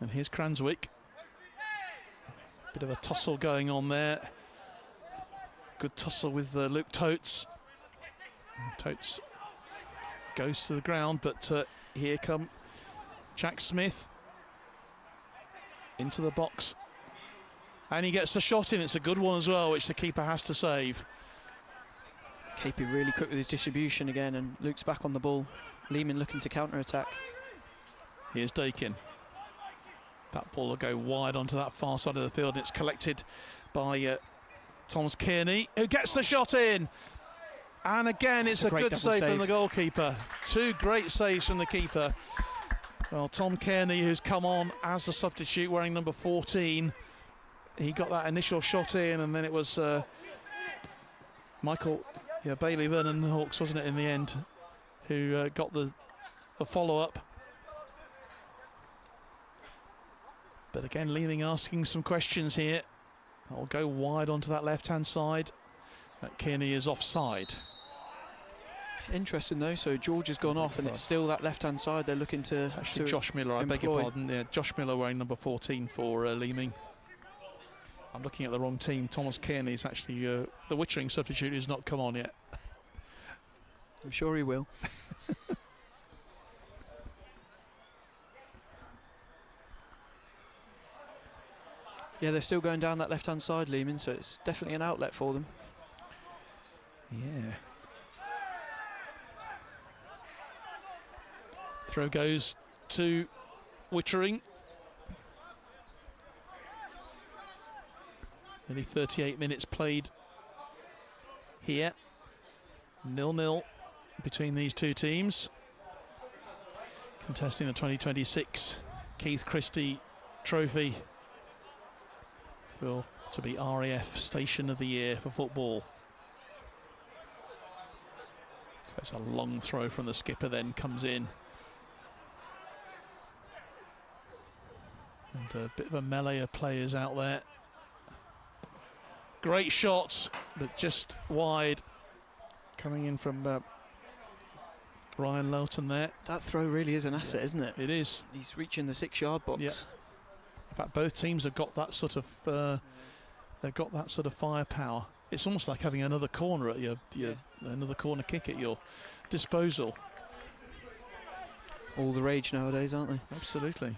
And here's Cranswick. Bit of a tussle going on there. Good tussle with Luke Totes. Totes goes to the ground, but here come Jack Smith into the box. And he gets the shot in. It's a good one as well, which the keeper has to save. KP really quick with his distribution again, and Luke's back on the ball. Leeming looking to counter-attack. Here's Dakin. That ball will go wide onto that far side of the field, and it's collected by Thomas Kearney, who gets the shot in. And again, it's a good save from the goalkeeper. Two great saves from the keeper. Well, Tom Kearney, who's come on as a substitute wearing number 14, he got that initial shot in, and then it was Bailey Vernon Hawks, wasn't it, in the end, who got the follow-up. But again, Leeming asking some questions here. That'll go wide onto that left-hand side. That Kearney is offside. Interesting though, so George has gone off, and it's still that left-hand side they're looking to. It's actually Josh Miller, I beg your pardon. Yeah, Josh Miller wearing number 14 for Leeming. I'm looking at the wrong team. Thomas Kearney is actually the Wittering substitute who's not come on yet. I'm sure he will. Yeah, they're still going down that left-hand side, Leeming, so it's definitely an outlet for them. Yeah. Throw goes to Wittering. Nearly 38 minutes played here. 0-0 between these two teams. Contesting the 2026 Keith Christie Trophy to be RAF Station of the Year for football. So it's a long throw from the skipper, then comes in. And a bit of a melee of players out there. Great shots, but just wide. Coming in from Ryan Lowton there. That throw really is an asset, isn't it? It is. He's reaching the 6-yard box. Yeah. In fact, both teams have got that sort of firepower. It's almost like having another corner at your another corner kick at your disposal. All the rage nowadays, aren't they? Absolutely.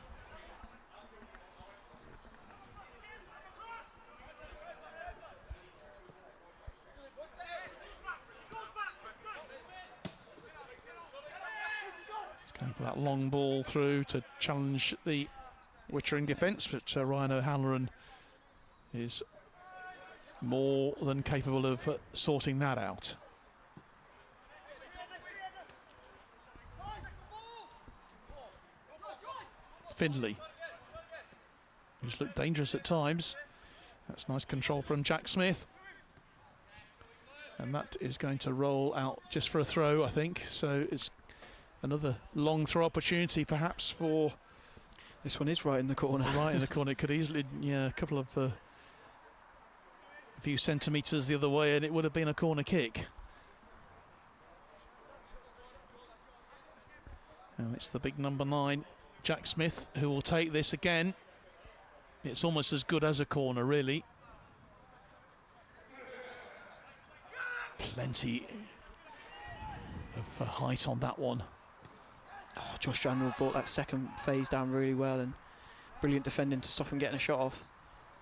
Going for that long ball through to challenge the Wittering defence, but Ryan O'Halloran is more than capable of sorting that out. Findlay, who's looked dangerous at times. That's nice control from Jack Smith. And that is going to roll out just for a throw, I think. So it's another long throw opportunity perhaps for... This one is right in the corner. Right in the corner. It could easily, a couple of... a few centimetres the other way and it would have been a corner kick. And it's the big number 9, Jack Smith, who will take this again. It's almost as good as a corner, really. Plenty of height on that one. Oh, Josh Randall brought that second phase down really well, and brilliant defending to stop him getting a shot off.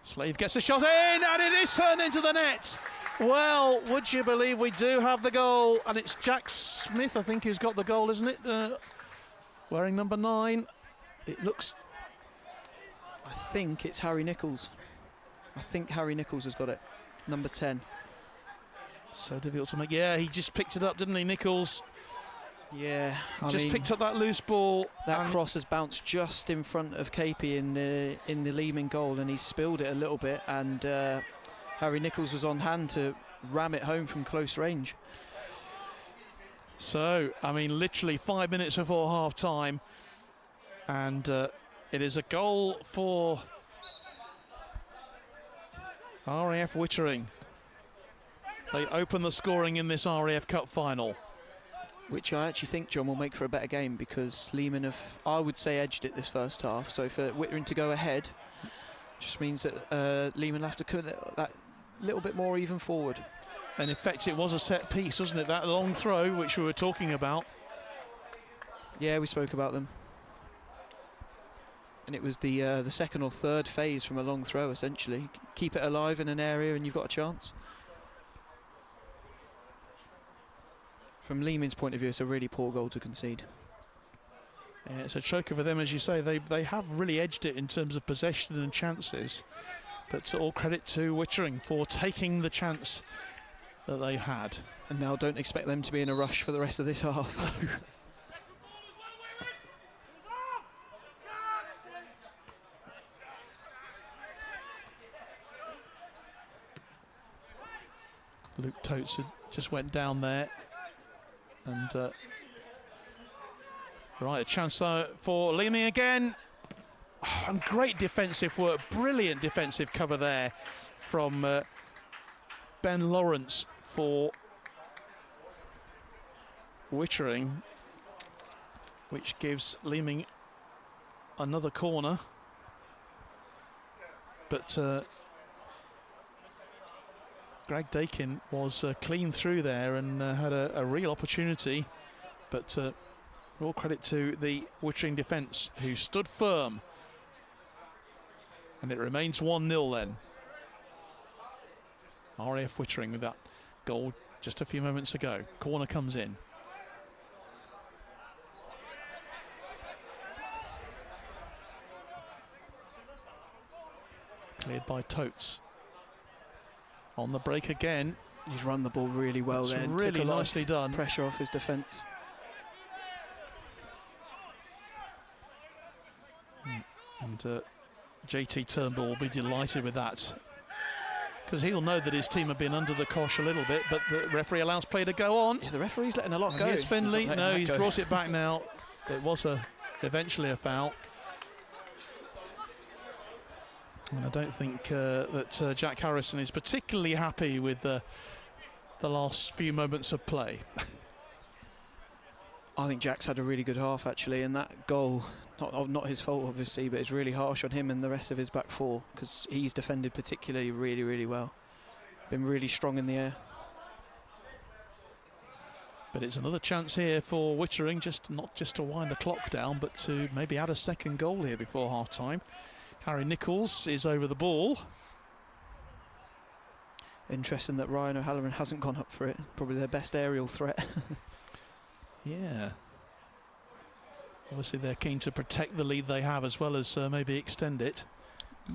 Slade gets a shot in, and it is turned into the net. Well, would you believe we do have the goal, and it's Jack Smith, I think, who's got the goal, isn't it? Wearing number 9. It looks... I think it's Harry Nichols. I think Harry Nichols has got it. Number 10. So difficult to make. Yeah, he just picked it up, didn't he, Nichols? Yeah, I just mean, picked up that loose ball. That cross has bounced just in front of KP in the Leeming goal, and he spilled it a little bit, and Harry Nichols was on hand to ram it home from close range. So, I mean, literally 5 minutes before half-time, and it is a goal for RAF Wittering. They open the scoring in this RAF Cup final. Which I actually think, John, will make for a better game, because Leeming have, I would say, edged it this first half. So for Wittering to go ahead just means that Leeming will have to cut that little bit more even forward. And in fact, it was a set piece, wasn't it? That long throw, which we were talking about. Yeah, we spoke about them. And it was the second or third phase from a long throw, essentially. Keep it alive in an area and you've got a chance. From Leeming's point of view, it's a really poor goal to concede. Yeah, it's a choker for them, as you say. They have really edged it in terms of possession and chances. But all credit to Wittering for taking the chance that they had. And now don't expect them to be in a rush for the rest of this half. Luke Totes just went down there. And right, a chance for Leeming again. Oh, and great defensive work, brilliant defensive cover there from Ben Lawrence for Wittering, which gives Leeming another corner. But Greg Dakin was clean through there and had a real opportunity, but all credit to the Wittering defence, who stood firm, and it remains 1-0 then. RAF Wittering with that goal just a few moments ago. Corner comes in. Cleared by Totes. On the break again. He's run the ball really well there. It's really nicely done. Pressure off his defence. And JT Turnbull will be delighted with that, because he'll know that his team have been under the cosh a little bit, but the referee allows play to go on. Yeah, the referee's letting a lot go. Here's Findlay. No, he's brought it back now. It was eventually a foul. And I don't think that Jack Harrison is particularly happy with the last few moments of play. I think Jack's had a really good half actually, and that goal, not his fault obviously, but it's really harsh on him and the rest of his back four, because he's defended particularly really well. Been really strong in the air. But it's another chance here for Wittering, not just to wind the clock down, but to maybe add a second goal here before half-time. Harry Nichols is over the ball. Interesting that Ryan O'Halloran hasn't gone up for it. Probably their best aerial threat. Yeah. Obviously they're keen to protect the lead they have as well as maybe extend it.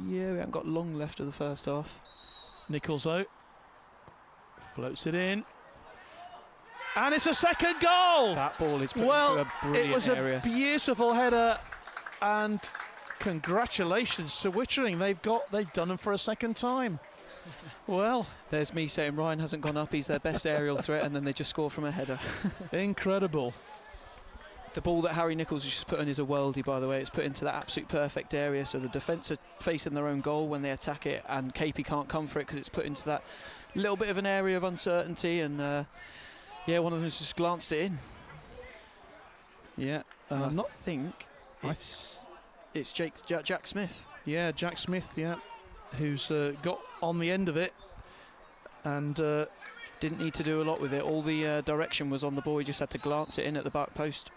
Yeah, we haven't got long left of the first half. Nichols out. Floats it in. And it's a second goal! That ball is put into a brilliant it was area. A beautiful header, and congratulations to Wittering. They've done them for a second time. Well, there's me saying Ryan hasn't gone up, he's their best aerial threat, and then they just score from a header. Incredible. The ball that Harry Nichols has just put in is a worldie, by the way. It's put into that absolute perfect area, so the defence are facing their own goal when they attack it, and KP can't come for it because it's put into that little bit of an area of uncertainty, and yeah, one of them has just glanced it in. Yeah, and I think it's Jack Smith. Yeah, Jack Smith, yeah, who's got on the end of it, and didn't need to do a lot with it. All the direction was on the ball, he just had to glance it in at the back post.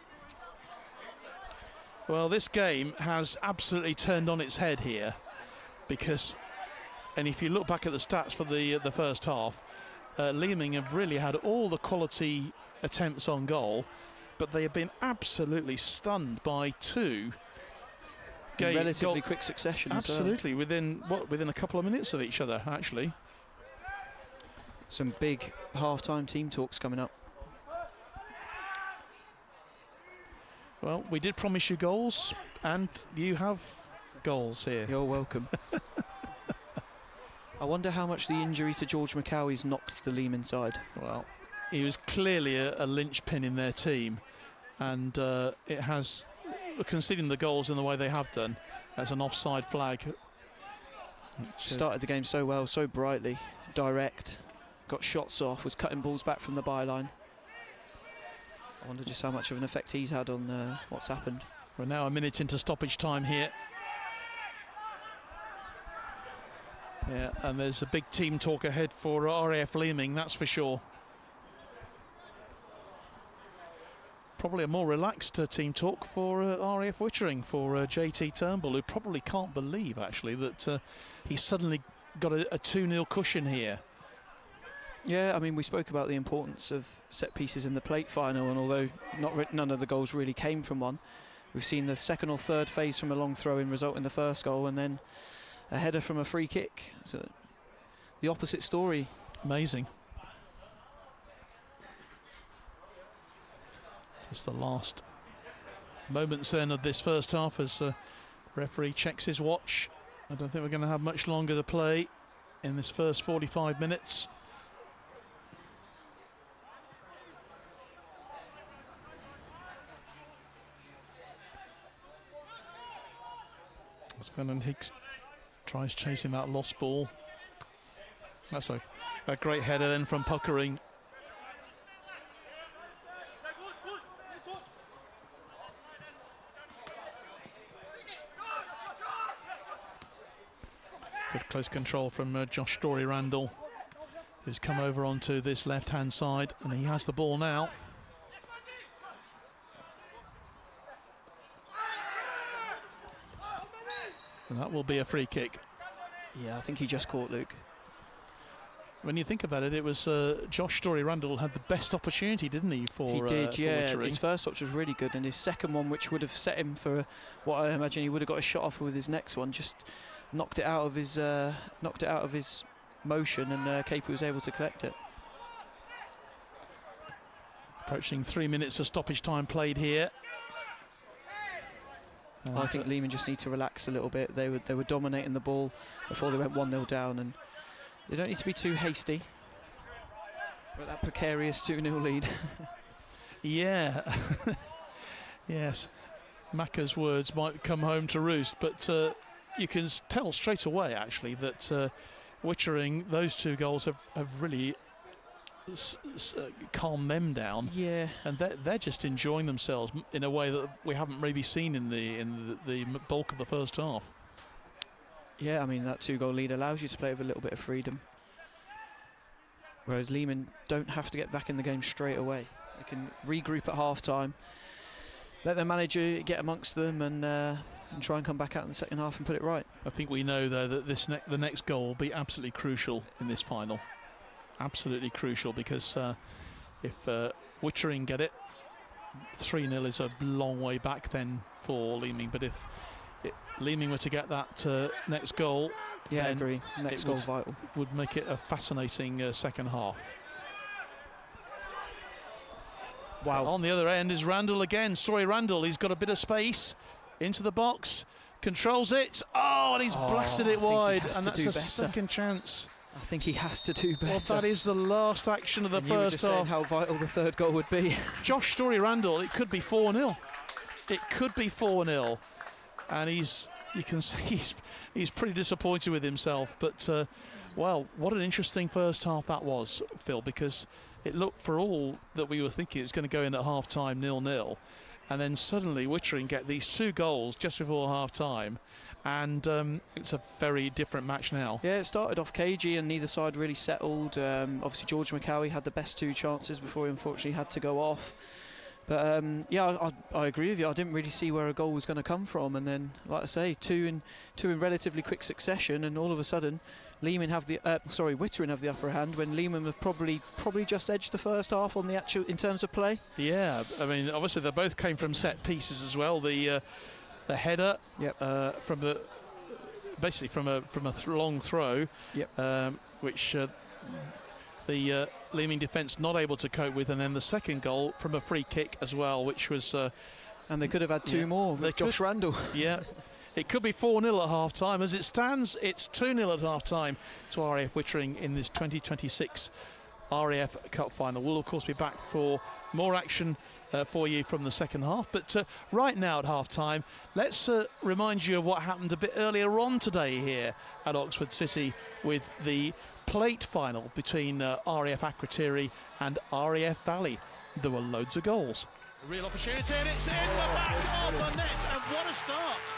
Well, this game has absolutely turned on its head here, because, and if you look back at the stats for the first half, Leeming have really had all the quality attempts on goal, but they have been absolutely stunned by two. In relatively quick succession. Absolutely, within a couple of minutes of each other, actually. Some big half-time team talks coming up. Well, we did promise you goals, and you have goals here. You're welcome. I wonder how much the injury to George McCowie's knocked the Leeming side. Well, he was clearly a linchpin in their team, and it has, conceding the goals in the way they have done, as an offside flag. Started the game so well, so brightly, direct, got shots off, was cutting balls back from the byline. I wonder just how much of an effect he's had on what's happened. We're now a minute into stoppage time here. Yeah, and there's a big team talk ahead for RAF Leeming, that's for sure. Probably a more relaxed team talk for RAF Wittering, for JT Turnbull, who probably can't believe, actually, that he's suddenly got a 2-0 cushion here. Yeah, I mean, we spoke about the importance of set pieces in the plate final, and although none of the goals really came from one, we've seen the second or third phase from a long throw-in result in the first goal, and then a header from a free kick. So the opposite story. Amazing. Just the last moments then of this first half as referee checks his watch. I don't think we're going to have much longer to play in this first 45 minutes. As Vernon Higgs tries chasing that lost ball. That's a great header then from Puckering. Good close control from Josh Story-Randall, who's come over onto this left-hand side, and he has the ball now. And that will be a free kick. Yeah, I think he just caught Luke. When you think about it, it was Josh Story-Randall had the best opportunity, didn't he? For he did, yeah. Wittering. His first touch was really good, and his second one, which would have set him for what I imagine he would have got a shot off with his next one, just knocked it out of his motion, and KP was able to collect it. Approaching 3 minutes of stoppage time played here. I think Leeming just need to relax a little bit. They were dominating the ball before they went 1-0 down, and they don't need to be too hasty. We're at that precarious 2-0 lead. Yeah. Yes. Macca's words might come home to roost, but you can tell straight away actually that Wittering, those 2 goals have really calmed them down. Yeah, and they're just enjoying themselves in a way that we haven't maybe seen in the bulk of the first half. Yeah, I mean, that 2-goal lead allows you to play with a little bit of freedom, whereas Leeming don't have to get back in the game straight away. They can regroup at half-time, let their manager get amongst them, and try and come back out in the second half and put it right. I think we know though that the next goal will be absolutely crucial in this final. Absolutely crucial, because if Wittering get it, 3-0 is a long way back then for Leeming. But if Leeming were to get that next goal, yeah, I agree. Next goal vital. Would make it a fascinating second half. Wow. On the other end is Randall again. Story Randall. He's got a bit of space into the box, controls it. Oh, and he's blasted it wide, and that's a second chance. I think he has to do better. Well, that is the last action of the and you were first just half. saying how vital the 3rd goal would be. Josh Story Randall, it could be 4-0. It could be 4-0, and you can see he's pretty disappointed with himself. But well, what an interesting first half that was, Phil, because it looked, for all that we were thinking, it was going to go in at half time 0-0, and then suddenly Wittering get these 2 goals just before half time. And it's a very different match now. Yeah, it started off cagey and neither side really settled. Obviously George McCowie had the best 2 chances before he unfortunately had to go off. But yeah, I agree with you. I didn't really see where a goal was going to come from, and then, like I say, two in relatively quick succession, and all of a sudden Wittering have the upper hand when Leeming have probably just edged the first half on the actual in terms of play. Yeah, I mean, obviously they both came from set pieces as well. The header, yep. basically from a long throw, yep. Which the Leeming defence not able to cope with, and then the second goal from a free kick as well, which was and they could have had 2 more with Josh Randall. Yeah, it could be 4-0 at half time. As it stands, it's 2-0 at half time to RAF Wittering in this 2026 RAF Cup Final. We'll of course be back for more action for you from the second half, but right now at half time, let's remind you of what happened a bit earlier on today here at Oxford City with the plate final between RAF Akrotiri and RAF Valley. There were loads of goals. A real opportunity, and it's in the back of the net, and what a start!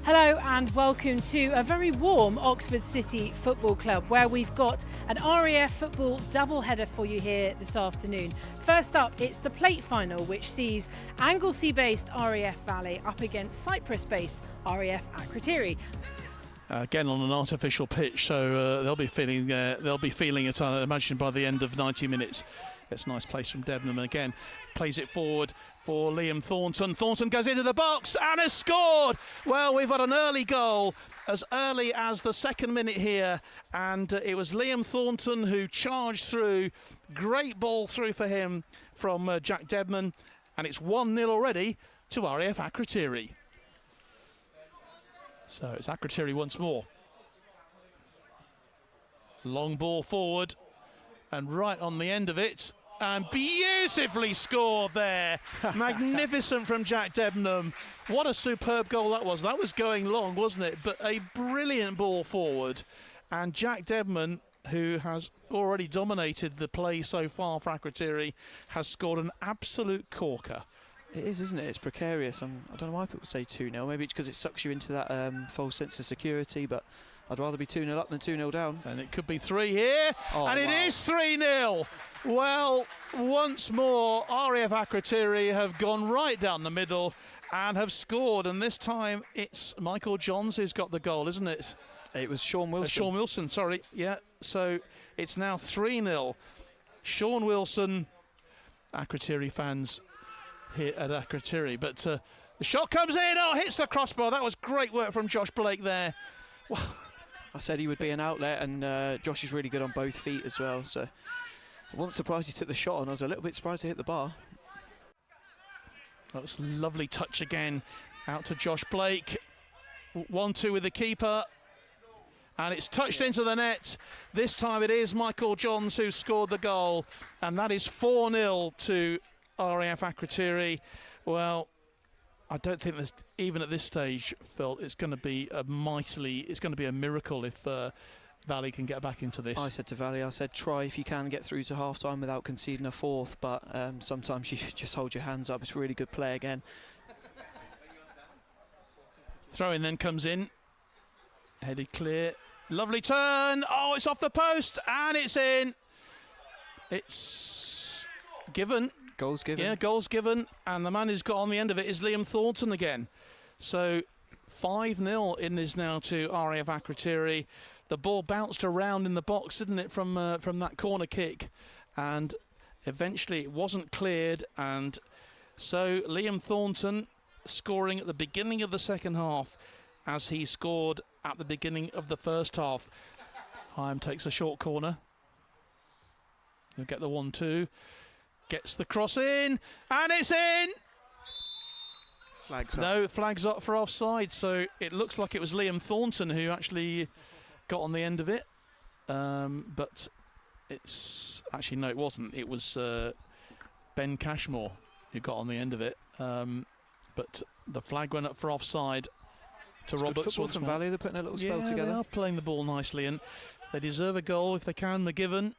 Hello and welcome to a very warm Oxford City Football Club, where we've got an RAF football doubleheader for you here this afternoon. First up, it's the plate final, which sees Anglesey-based RAF Valley up against Cyprus-based RAF Akrotiri. Again on an artificial pitch, so they'll be feeling it, I imagine, by the end of 90 minutes. It's a nice place from Debenham. Again, plays it forward for Liam Thornton. Thornton goes into the box and has scored. Well, we've had an early goal as early as the 2nd minute here, and it was Liam Thornton who charged through. Great ball through for him from Jack Debman, and it's 1-0 already to RAF Akrotiri. So it's Akrotiri once more. Long ball forward, and right on the end of it, and beautifully scored there. Magnificent from Jack Debenham. What a superb goal that was. That was going long, wasn't it? But a brilliant ball forward. And Jack Debman, who has already dominated the play so far for Akrotiri, has scored an absolute corker. It is, isn't it? It's precarious. I don't know why people say 2-0. Maybe it's because it sucks you into that false sense of security, but I'd rather be 2-0 up than 2-0 down. And it could be 3 here, and it wow. is 3-0. Well, once more, RAF Akrotiri have gone right down the middle and have scored, and this time it's Michael Johns who's got the goal, isn't it? It was Sean Wilson. Sean Wilson, sorry. Yeah, so it's now 3-0. Sean Wilson, Akrotiri fans here at Akrotiri, but the shot comes in, hits the crossbar. That was great work from Josh Blake there. Well, I said he would be an outlet, and Josh is really good on both feet as well, so I wasn't surprised he took the shot on. I was a little bit surprised he hit the bar. That was a lovely touch again out to Josh Blake. 1-2 with the keeper, and it's touched into the net. This time it is Michael Johns who scored the goal, and that is 4-0 to RAF Akrotiri. Well, I don't think there's, even at this stage, Phil, it's going to be a miracle if Valley can get back into this. I said to Valley, try if you can get through to half-time without conceding a fourth, but sometimes you just hold your hands up. It's really good play again. Throw in then comes in. Headed clear. Lovely turn. Oh, it's off the post and it's in. It's given. Goal's given. Yeah, goal's given. And the man who's got on the end of it is Liam Thornton again. So 5-0 in is now to RAF Akrotiri. The ball bounced around in the box, didn't it, from that corner kick. And eventually it wasn't cleared. And so Liam Thornton scoring at the beginning of the second half as he scored at the beginning of the first half. Hyam takes a short corner. He'll get the 1-2. Gets the cross in, and it's in! Flags up. No, flags up for offside, so it looks like it was Liam Thornton who actually got on the end of it. But it's... Actually, no, it wasn't. It was Ben Cashmore who got on the end of it. But the flag went up for offside to It's Roberts. good football from Valley. They're putting a little spell together. They are playing the ball nicely, and they deserve a goal if they can. McGiven.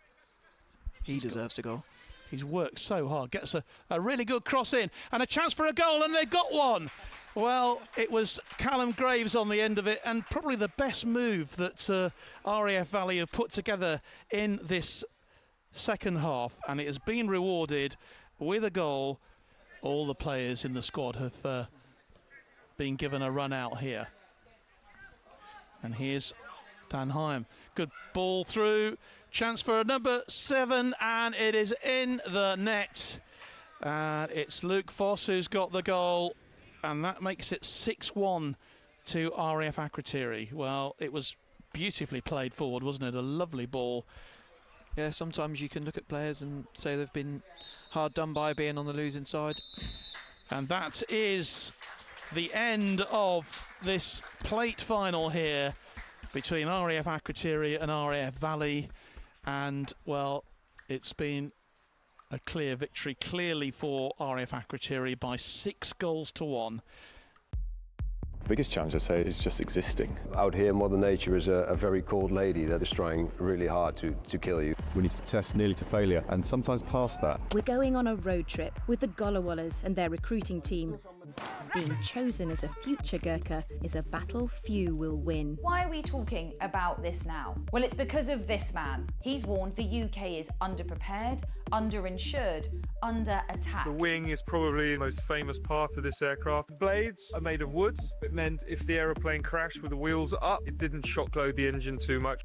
He deserves a goal. He's worked so hard. Gets a really good cross in and a chance for a goal, and they've got one. Well, it was Callum Graves on the end of it, and probably the best move that RAF Valley have put together in this second half, and it has been rewarded with a goal. All the players in the squad have been given a run out here. And here's Dan Hyam. Good ball through. Chance for number 7, and it is in the net. And it's Luke Foss who's got the goal, and that makes it 6-1 to RAF Akrotiri. Well, it was beautifully played forward, wasn't it? A lovely ball. Yeah, sometimes you can look at players and say they've been hard done by being on the losing side. And that is the end of this plate final here between RAF Akrotiri and RAF Valley. And, well, it's been a clear victory, clearly for RAF Akrotiri by 6-1. The biggest challenge, I say, is just existing. Out here, Mother Nature is a very cold lady that is trying really hard to kill you. We need to test nearly to failure, and sometimes past that. We're going on a road trip with the Gollawallahs and their recruiting team. Being chosen as a future Gurkha is a battle few will win. Why are we talking about this now? Well, it's because of this man. He's warned the UK is underprepared, underinsured, under attack. The wing is probably the most famous part of this aircraft. Blades are made of wood. It meant if the aeroplane crashed with the wheels up, it didn't shock load the engine too much.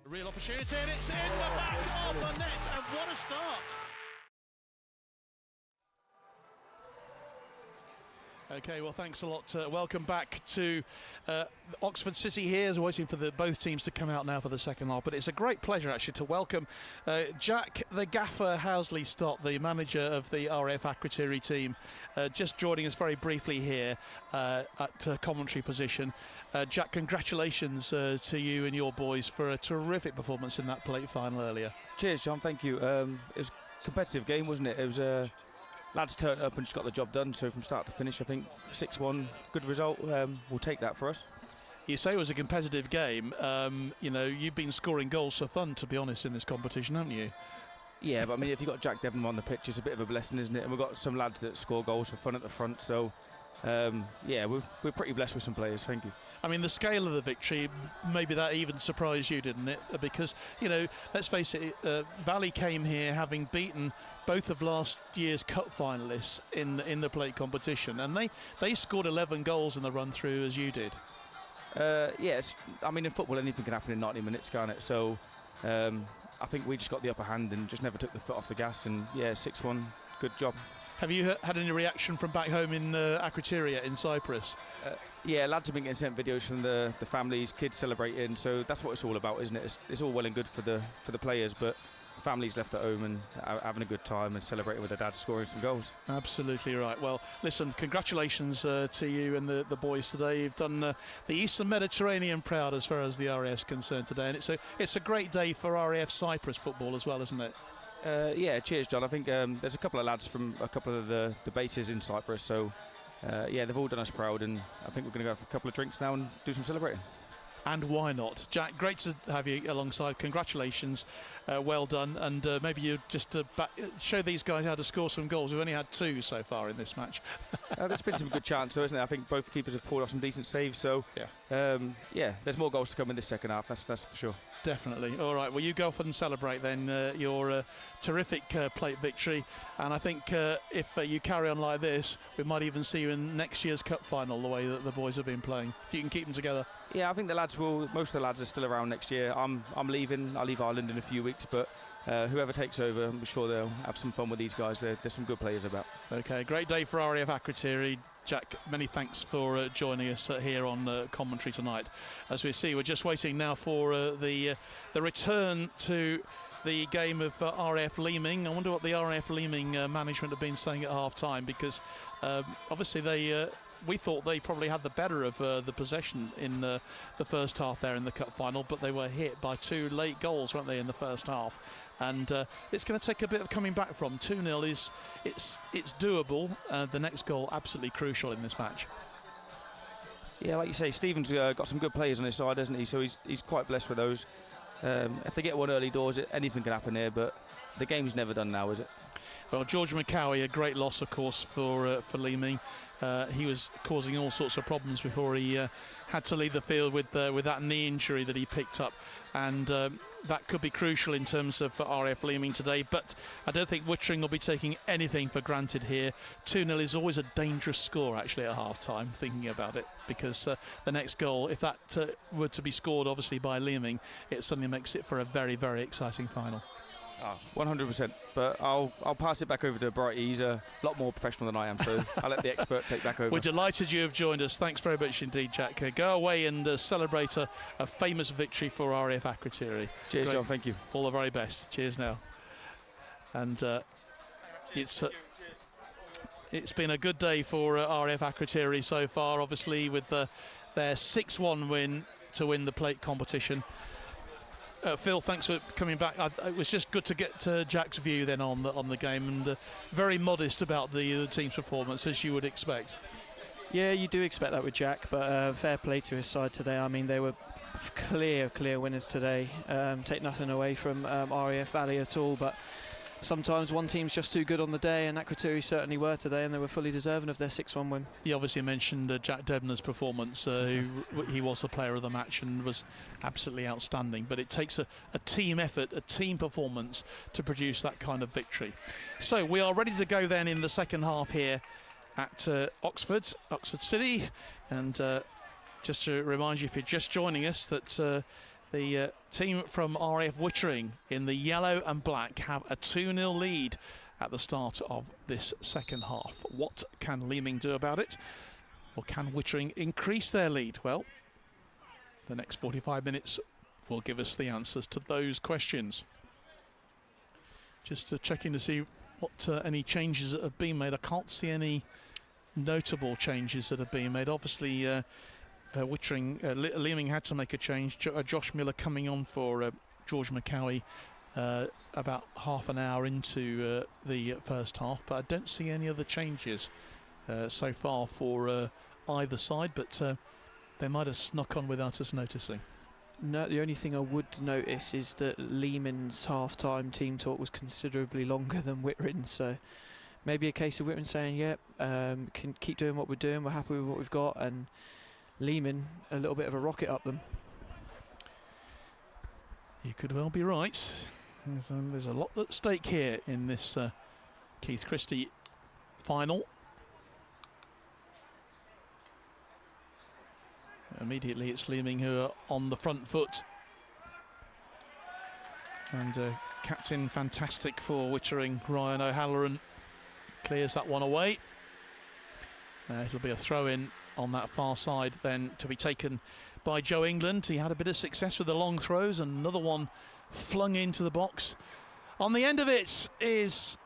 A real opportunity, and it's in the back of the net, and what a start! Okay, well, thanks a lot. Welcome back to Oxford City here. As we're waiting for both teams to come out now for the second half. But it's a great pleasure, actually, to welcome Jack the Gaffer Housley-Stott, the manager of the RAF Akrotiri team, just joining us very briefly here at commentary position. Jack, congratulations to you and your boys for a terrific performance in that plate final earlier. Cheers, John. Thank you. It was a competitive game, wasn't it? It was lads turned up and just got the job done. So from start to finish, I think 6-1, good result. We'll take that for us. You say it was a competitive game. You know, you've been scoring goals for fun, to be honest, in this competition, haven't you? Yeah, but I mean, if you've got Jack Devon on the pitch, it's a bit of a blessing, isn't it? And we've got some lads that score goals for fun at the front. So, yeah, we're pretty blessed with some players. Thank you. I mean, the scale of the victory, maybe that even surprised you, didn't it? Because, you know, let's face it, Valley came here having beaten both of last year's cup finalists in the plate competition, and they scored 11 goals in the run through as you did. Yes, I mean, in football anything can happen in 90 minutes, can't it? So I think we just got the upper hand and just never took the foot off the gas, and yeah, 6-1, good job. Have you had any reaction from back home in Akrotiri in Cyprus? Yeah, lads have been getting sent videos from the families, kids celebrating, so that's what it's all about, isn't it? It's all well and good for the players, but families left at home and having a good time and celebrating with their dad scoring some goals. Absolutely right. Well, listen, congratulations to you and the boys today. You've done the Eastern Mediterranean proud as far as the RAF's concerned today, and it's a great day for RAF Cyprus football as well, isn't it? Yeah, cheers, John. I think there's a couple of lads from a couple of the bases in Cyprus, so yeah, they've all done us proud, and I think we're going to go for a couple of drinks now and do some celebrating. And why not? Jack, great to have you alongside. Congratulations, well done, and maybe you just show these guys how to score some goals. We've only had 2 so far in this match. There's been some good chance, though, isn't there? I think both keepers have pulled off some decent saves, so yeah, there's more goals to come in this second half, that's for sure. Definitely. All right, well, you go off and celebrate then your terrific plate victory, and I think if you carry on like this, we might even see you in next year's cup final, the way that the boys have been playing, if you can keep them together. Yeah, I think most of the lads are still around next year. I'm leaving. I'll leave Ireland in a few weeks, but whoever takes over, I'm sure they'll have some fun with these guys. There's some good players about. Okay, great day for RAF Akrotiri. Jack, many thanks for joining us here on commentary tonight. As we see, we're just waiting now for the return to the game of RAF Leeming. I wonder what the RAF Leeming management have been saying at half-time, because obviously we thought they probably had the better of the possession in the first half there in the cup final, but they were hit by 2 late goals, weren't they, in the first half? And it's going to take a bit of coming back from. 2-0 it's doable. The next goal absolutely crucial in this match. Yeah, like you say, Stephen's got some good players on his side, hasn't he? So he's quite blessed with those. If they get one early doors, anything can happen here, but the game's never done now, is it? Well, George McCowie, a great loss, of course, for Leeming. He was causing all sorts of problems before he had to leave the field with that knee injury that he picked up, and that could be crucial in terms of RAF Leeming today. But I don't think Wittering will be taking anything for granted here. 2-0 is always a dangerous score, actually, at half-time, thinking about it, because the next goal, if that were to be scored, obviously, by Leeming, it suddenly makes it for a very, very exciting final. 100%, but I'll pass it back over to Brighty. He's a lot more professional than I am, so I'll let the expert take back over. We're delighted you have joined us. Thanks very much indeed, Jack. Go away and celebrate a famous victory for RAF Akrotiri. Cheers, John. Thank you. All the very best. Cheers now. And it's been a good day for RAF Akrotiri so far, obviously, with their 6-1 win to win the plate competition. Phil, thanks for coming back. It was just good to get Jack's view then on the game, and very modest about the team's performance, as you would expect. Yeah, you do expect that with Jack, but fair play to his side today. I mean, they were clear winners today. Take nothing away from RAF Valley at all, but sometimes one team's just too good on the day, and Akrotiri certainly were today, and they were fully deserving of their 6-1 win. You obviously mentioned Jack Debner's performance. He was the player of the match and was absolutely outstanding, but it takes a team effort, a team performance to produce that kind of victory. So we are ready to go then in the second half here at Oxford City, and just to remind you, if you're just joining us, that The team from RAF Wittering in the yellow and black have a 2-0 lead at the start of this second half. What can Leeming do about it? Or can Wittering increase their lead? Well, the next 45 minutes will give us the answers to those questions. Just checking to see what any changes that have been made. I can't see any notable changes that have been made. Obviously, Wittering, Leeming had to make a change. Josh Miller coming on for George McCowie about half an hour into the first half, but I don't see any other changes so far for either side, but they might have snuck on without us noticing. No, the only thing I would notice is that Leeming's half-time team talk was considerably longer than Wittering's, so maybe a case of Wittering saying, "Yep, can keep doing what we're doing. We're happy with what we've got," and Leeming a little bit of a rocket up them. You could well be right. There's a lot at stake here in this Keith Christie final. Immediately it's Leeming who are on the front foot. And captain fantastic for Wittering, Ryan O'Halloran, clears that one away. It'll be a throw-in on that far side then to be taken by Joe England. He had a bit of success with the long throws, and another one flung into the box. On the end of it is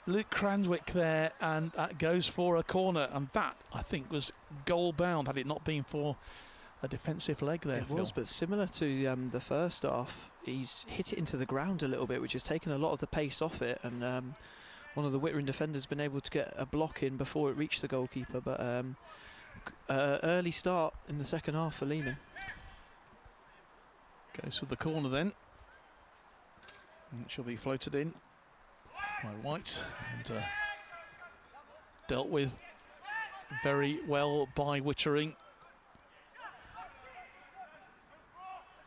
Luke Cranswick there, and that goes for a corner, and that I think was goal bound had it not been for a defensive leg there. It was, but similar to the first half, he's hit it into the ground a little bit, which has taken a lot of the pace off it, and one of the Wittering defenders been able to get a block in before it reached the goalkeeper, but early start in the second half for Leeming. Goes for the corner then. And it shall be floated in by White and dealt with very well by Wittering.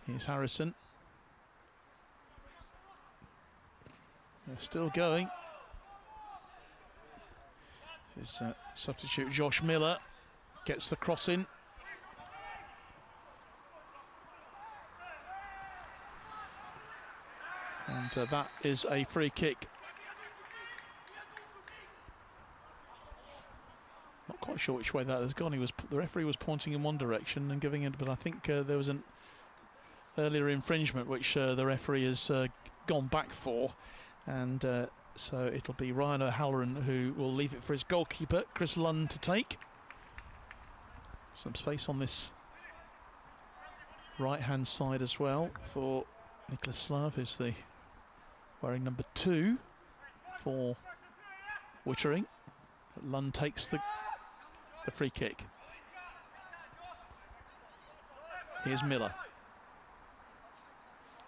Here's Harrison. They're still going. This substitute Josh Miller gets the cross in. And that is a free kick. Not quite sure which way that has gone. The referee was pointing in one direction and giving it, but I think there was an earlier infringement which the referee has gone back for, and so it'll be Ryan O'Halloran who will leave it for his goalkeeper Chris Lunn to take. Some space on this right hand side as well for Nicholas Slav, who's wearing number 2 for Wittering. Lunn takes the free kick. Here's Miller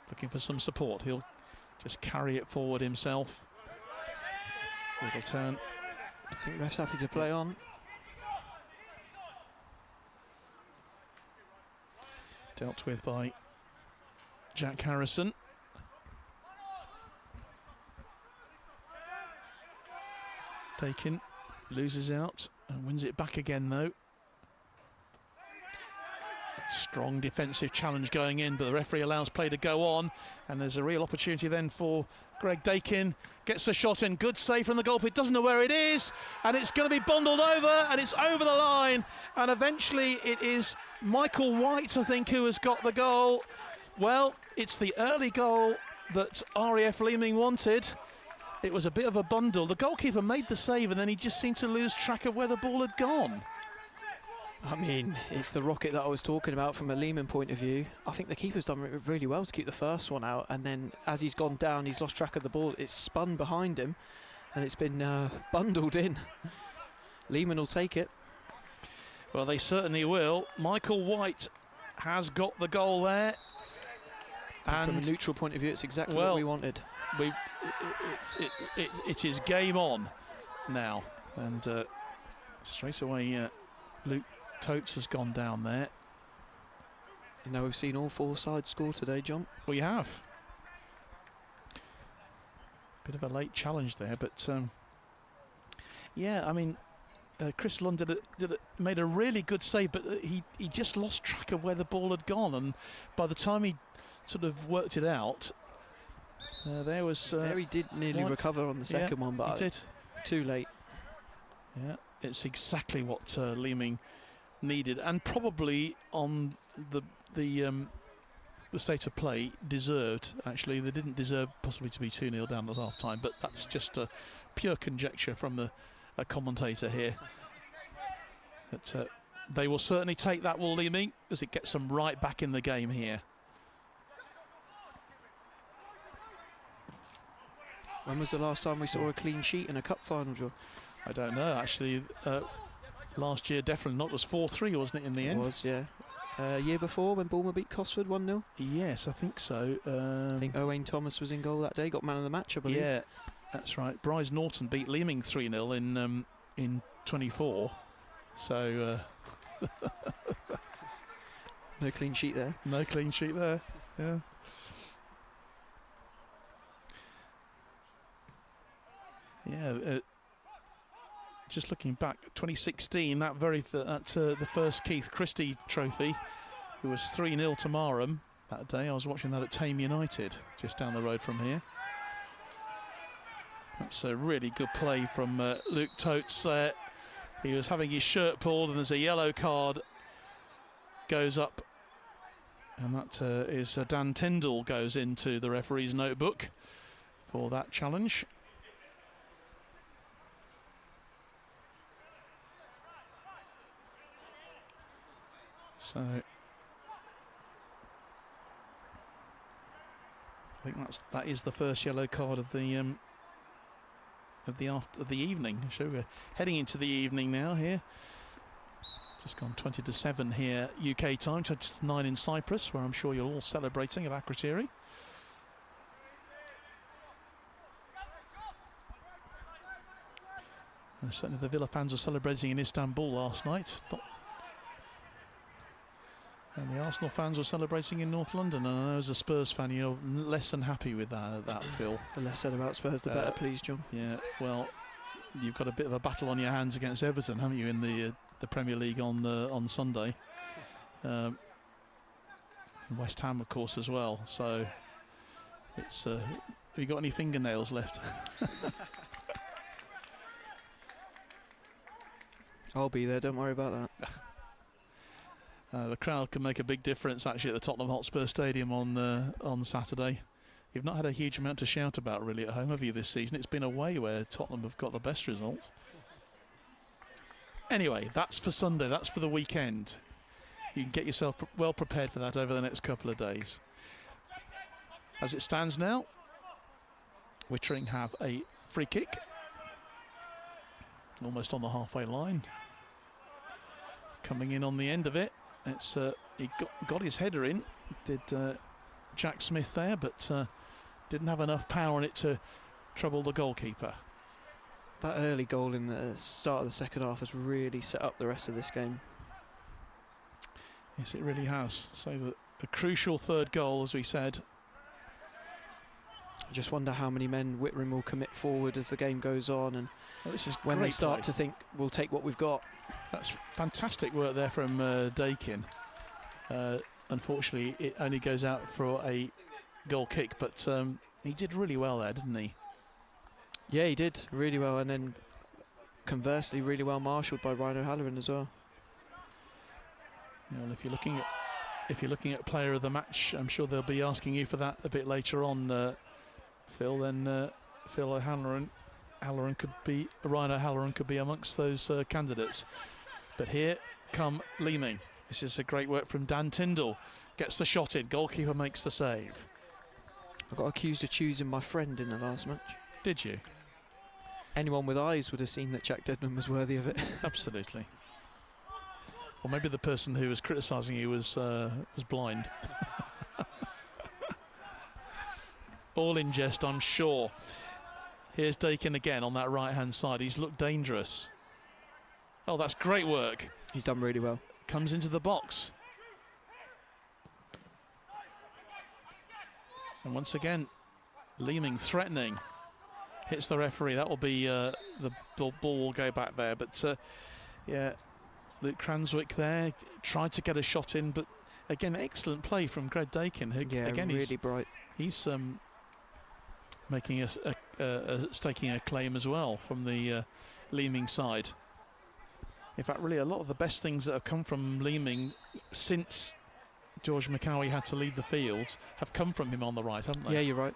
looking for some support. He'll just carry it forward himself. Little turn. I think ref's happy to play on. Dealt with by Jack Harrison. Taken, loses out and wins it back again though. Strong defensive challenge going in, but the referee allows play to go on, and there's a real opportunity then for Greg Dakin. Gets the shot in, good save from the goalkeeper, doesn't know where it is, and it's going to be bundled over, and it's over the line, and eventually it is Michael White, I think, who has got the goal. Well, it's the early goal that RAF Leeming wanted. It was a bit of a bundle. The goalkeeper made the save, and then he just seemed to lose track of where the ball had gone. I mean, it's the rocket that I was talking about from a Leeming point of view. I think the keeper's done really well to keep the first one out, and then as he's gone down, he's lost track of the ball. It's spun behind him, and it's been bundled in. Leeming will take it. Well, they certainly will. Michael White has got the goal there. And from a neutral point of view, it's exactly what we wanted. It is game on now, and straight away Luke Totes has gone down there. You know, we've seen all 4 sides score today, John. We have. Bit of a late challenge there, but yeah, I mean, Chris Lund made a really good save, but he just lost track of where the ball had gone, and by the time he sort of worked it out, there was... he did nearly recover on the second one, but he did. Too late. Yeah, it's exactly what Leeming needed, and probably on the state of play deserved. Actually, they didn't deserve possibly to be 2-0 down at half time, but that's just a pure conjecture from a commentator here. But they will certainly take that, will Leeming, as it gets them right back in the game here. When was the last time we saw a clean sheet in a cup final, Joe? I don't know, actually. Last year definitely not. It was 4-3, wasn't it, in the end? It was, yeah. Year before when Bournemouth beat Cosford 1-0? Yes, I think so. I think Owain Thomas was in goal that day, got man of the match, I believe. Yeah, that's right. Bryce Norton beat Leeming 3-0 in 24. So... no clean sheet there. No clean sheet there, yeah. Yeah, just looking back, 2016, the first Keith Christie trophy, it was 3-0 to Marham that day. I was watching that at Tame United, just down the road from here. That's a really good play from Luke Totes there. He was having his shirt pulled, and there's a yellow card goes up, and that is Dan Tyndall goes into the referee's notebook for that challenge. So I think that is the first yellow card of the evening. So we're heading into the evening now here. Just gone 20 to 7 here UK time, 20 to 9 in Cyprus, where I'm sure you're all celebrating at Akrotiri. Certainly the Villa fans were celebrating in Istanbul last night. And the Arsenal fans were celebrating in North London, and I know as a Spurs fan you're less than happy with that Phil. The less said about Spurs the better, please, John. Yeah, well, you've got a bit of a battle on your hands against Everton, haven't you, in the Premier League on Sunday. West Ham, of course, as well. So it's have you got any fingernails left? I'll be there, don't worry about that. The crowd can make a big difference actually at the Tottenham Hotspur Stadium on Saturday. You've not had a huge amount to shout about really at home, have you, this season? It's been away where Tottenham have got the best results. Anyway, that's for Sunday, that's for the weekend. You can get yourself well prepared for that over the next couple of days. As it stands now, Wittering have a free kick. Almost on the halfway line. Coming in on the end of it. It's he got his header in, did Jack Smith there, but didn't have enough power in it to trouble the goalkeeper. That early goal in the start of the second half has really set up the rest of this game. Yes, it really has. So the crucial third goal, as we said. I just wonder how many men Wittering will commit forward as the game goes on, and this is when they start to think we'll take what we've got. That's fantastic work there from Dakin. Unfortunately, it only goes out for a goal kick, but he did really well there, didn't he? Yeah, he did really well, and then conversely, really well marshalled by Ryan O'Halloran as well. Well, if you're looking at player of the match, I'm sure they'll be asking you for that a bit later on, Phil. Then Phil O'Halloran Ryan O'Halloran could be amongst those candidates. But here come Leeming. This is a great work from Dan Tyndall. Gets the shot in. Goalkeeper makes the save. I got accused of choosing my friend in the last match. Did you? Anyone with eyes would have seen that Jack Dedman was worthy of it. Absolutely. Or maybe the person who was criticising you was blind. All in jest, I'm sure. Here's Dakin again on that right-hand side. He's looked dangerous. Oh, that's great work. He's done really well. Comes into the box. And once again, Leeming threatening. hits the referee. That will be the ball will go back there. But yeah, Luke Cranswick there tried to get a shot in, but again, excellent play from Greg Dakin. Yeah, again, really bright. He's making staking a claim as well from the Leeming side. In fact, really, a lot of the best things that have come from Leeming since George McCowie had to lead the field have come from him on the right, haven't they? Yeah, you're right.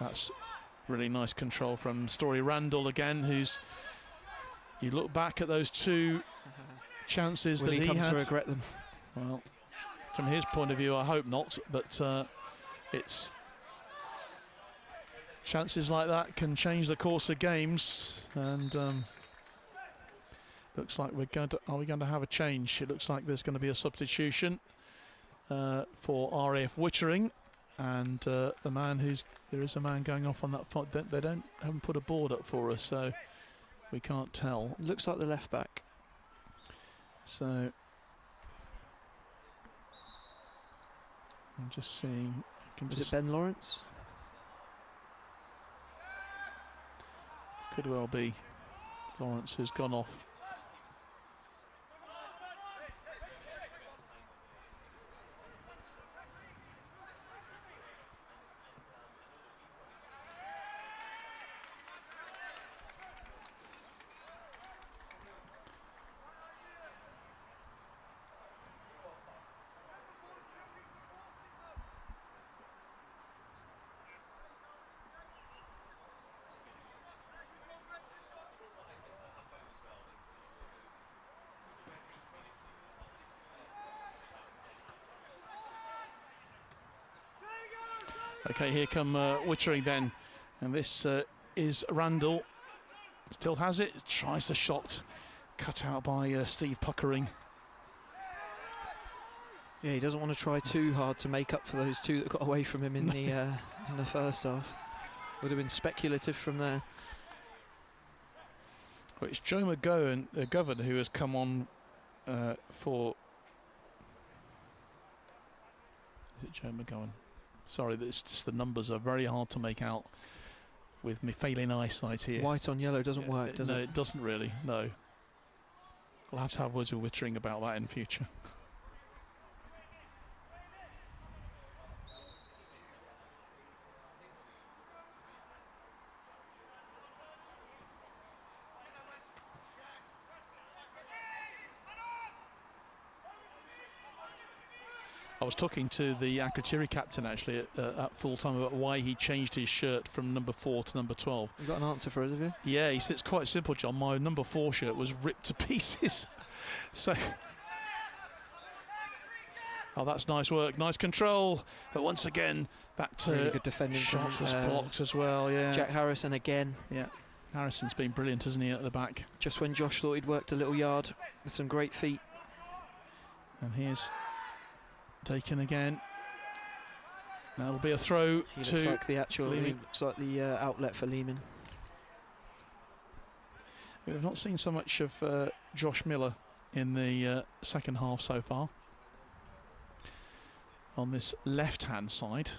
That's really nice control from Story Randall again, who's... You look back at those two chances that he had. Will he come to regret them? Well, from his point of view, I hope not, but it's... Chances like that can change the course of games, and looks like are we going to have a change? It looks like there's going to be a substitution for RAF Wittering, and there is a man going off on that foot. They haven't put a board up for us, so we can't tell. Looks like the left back. So I'm just seeing. Is it Ben Lawrence? Could well be Lawrence, who's gone off. Okay, here come Wittering then, and this is Randall. Still has it, tries the shot, cut out by Steve Puckering. Yeah, he doesn't want to try too hard to make up for those two that got away from him in the first half. Would have been speculative from there. Well, it's Joe McGowan, Governor, who has come on for... Is it Joe McGowan? Sorry, it's just the numbers are very hard to make out with me failing eyesight here. White on yellow doesn't work, does it? No, it doesn't really, no. We'll have to have words with Wittering about that in future. I was talking to the Akrotiri captain actually at full time about why he changed his shirt from number 4 to number 12. You got an answer for us, have you? Yeah, he said it's quite simple, John. My number 4 shirt was ripped to pieces. So, oh, that's nice work, nice control. But once again, that really good defending shot was blocked as well. Yeah, Jack Harrison again. Yeah, Harrison's been brilliant, hasn't he, at the back? Just when Josh thought he'd worked a little yard with some great feet. And here's Dakin again. That'll be a throw to looks like the actual Leeming. Looks like the outlet for Leeming. We've not seen so much of Josh Miller in the second half so far on this left-hand side,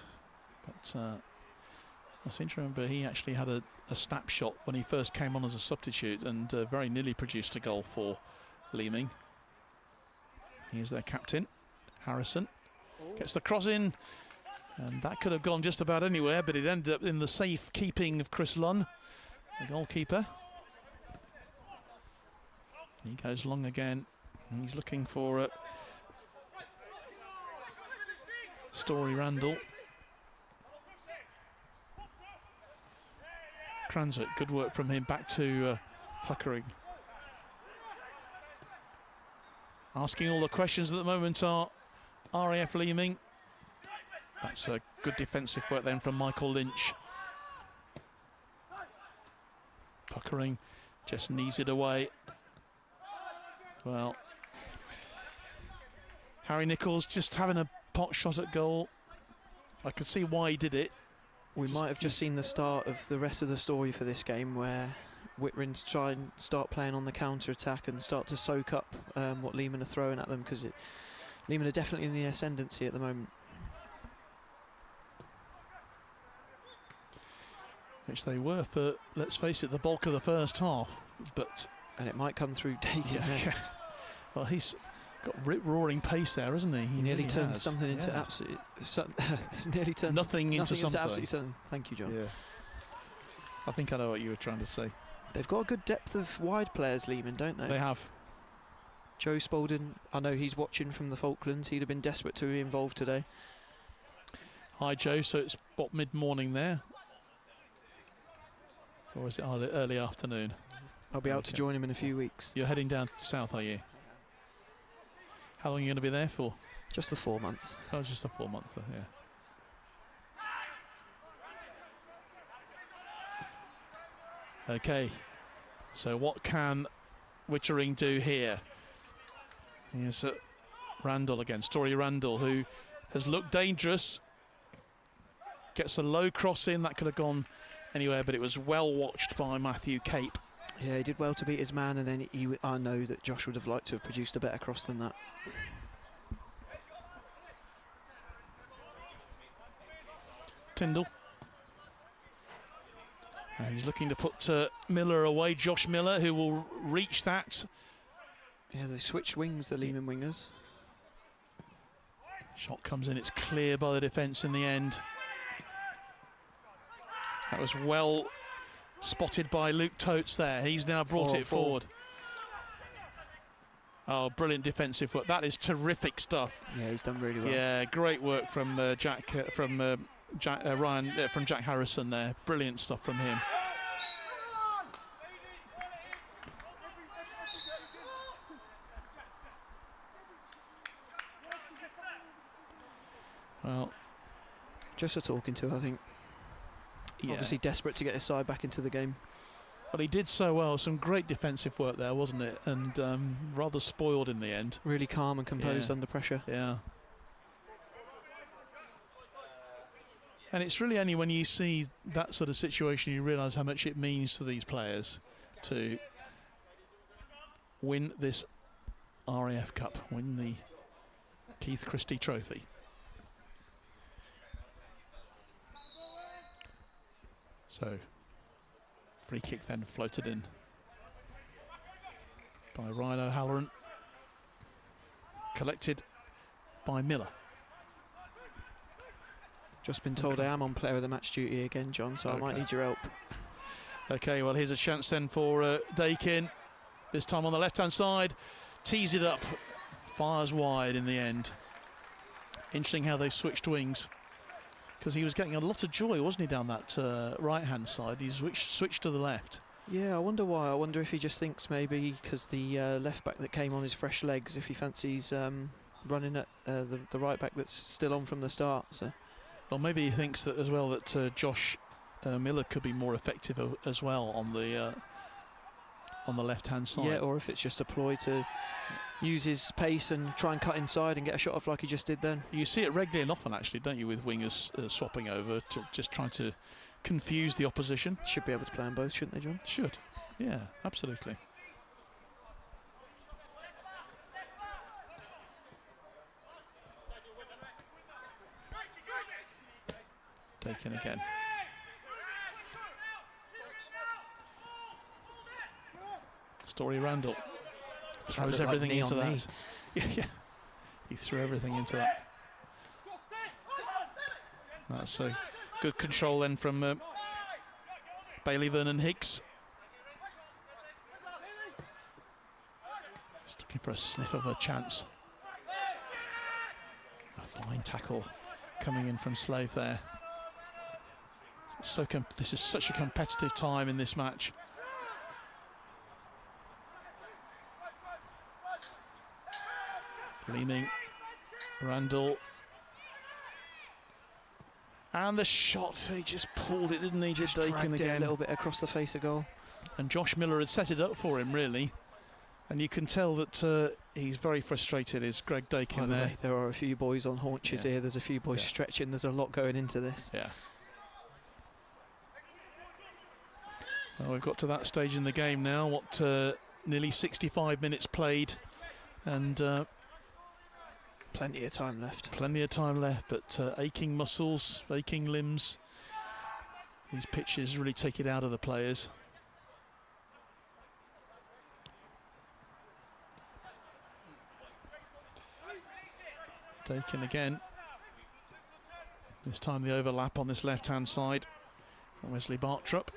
but I seem to remember he actually had a snapshot when he first came on as a substitute and very nearly produced a goal for Leeming. Here's their captain, Harrison. Gets the cross in, and that could have gone just about anywhere, but it ended up in the safe keeping of Chris Lunn, the goalkeeper. He goes long again. He's looking for Story Randall. Cranswick, good work from him. Back to Puckering. Asking all the questions at the moment are RAF Leeming. That's a good defensive work then from Michael Lynch. Puckering just knees it away. Well, Harry Nichols just having a pot shot at goal. I could see why he did it. We might have just seen the start of the rest of the story for this game, where Wittering try and start playing on the counter-attack and start to soak up what Leeming are throwing at them, because Leeming are definitely in the ascendancy at the moment. which they were for, let's face it, the bulk of the first half. And it might come through Dakin. Yeah. Well, he's got rip-roaring pace there, hasn't he? He nearly turned something into absolute. Nearly turned nothing into something. Absolutely something. Thank you, John. Yeah. I think I know what you were trying to say. They've got a good depth of wide players, Leeming, don't they? They have. Joe Spalding, I know he's watching from the Falklands. He'd have been desperate to be involved today. Hi, Joe. So it's what, mid-morning there? Or is it early afternoon? I'll be out to join him in a few weeks. You're heading down south, are you? How long are you going to be there for? Just the 4 months. Oh, just a 4 month, yeah. Okay, so what can Wittering do here? Here's Randall again, Story Randall, who has looked dangerous. Gets a low cross in, that could have gone anywhere, but it was well watched by Matthew Cape. Yeah, he did well to beat his man, and then I know that Josh would have liked to have produced a better cross than that. Tyndall. He's looking to put Miller away, Josh Miller, who will reach that. Yeah, they switched wings, the Leeming wingers. Shot comes in, it's clear by the defence in the end. That was well spotted by Luke Totes there. He's now brought it forward. Oh, Brilliant defensive work. That is terrific stuff. Yeah, he's done really well. Yeah, great work from Jack Harrison there. Brilliant stuff from him. Well, just for talking to, I think. Yeah. Obviously desperate to get his side back into the game. But he did so well. Some great defensive work there, wasn't it? And rather spoiled in the end. Really calm and composed under pressure. Yeah. And it's really only when you see that sort of situation you realise how much it means to these players to win this RAF Cup, win the Keith Christie Trophy. So, free kick then floated in by Ryan O'Halloran, collected by Miller. Just been told I am on player of the match duty again, John, so I might need your help. Okay, well, here's a chance then for Dakin. This time on the left-hand side, tees it up, fires wide in the end. Interesting how they switched wings, because he was getting a lot of joy, wasn't he, down that right-hand side? He switched to the left. Yeah, I wonder why. I wonder if he just thinks maybe because the left-back that came on his fresh legs, if he fancies running at the right-back that's still on from the start. So. Well, maybe he thinks that as well that Josh Miller could be more effective as well on the left-hand side. Yeah, or if it's just a ploy to use his pace and try and cut inside and get a shot off like he just did then. You see it regularly and often, actually, don't you, with wingers swapping over to just trying to confuse the opposition. Should be able to play them both, shouldn't they, John? Should. Yeah, absolutely. Taken again. Story Randall throws everything into that. Yeah, he threw everything into that. That's a good control then from Bailey Vernon Hicks. Just looking for a sniff of a chance. A flying tackle coming in from Slave there. So this is such a competitive time in this match. Leeming, Randall, and the shot, he just pulled it, didn't he? Just Dakin again. A little bit across the face of goal. And Josh Miller had set it up for him, really. And you can tell that he's very frustrated, is Greg Dakin there. Way, there are a few boys on haunches here, there's a few boys stretching, there's a lot going into this. Yeah. Well, we've got to that stage in the game now, nearly 65 minutes played, and plenty of time left. Plenty of time left, but aching muscles, aching limbs. These pitches really take it out of the players. Taken again. This time the overlap on this left-hand side. Wesley Bartrup.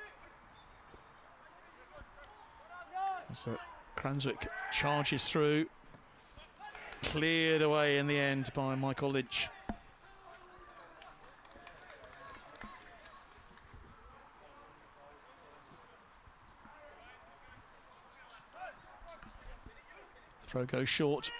As Cranswick charges through. Cleared away in the end by Michael Lynch. Throw goes short.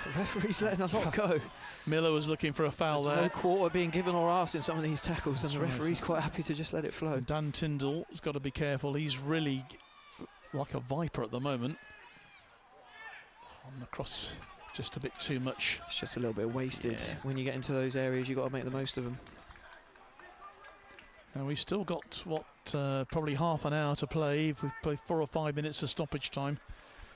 The referee's letting a lot go. Miller was looking for a foul There's there. no quarter being given or asked in some of these tackles, and the referee's quite happy to just let it flow. And Dan Tyndall has got to be careful. He's really like a viper at the moment. On the cross, just a bit too much. It's just a little bit wasted. When you get into those areas, you've got to make the most of them. Now we've still got, what, probably half an hour to play. We've played 4 or 5 minutes of stoppage time.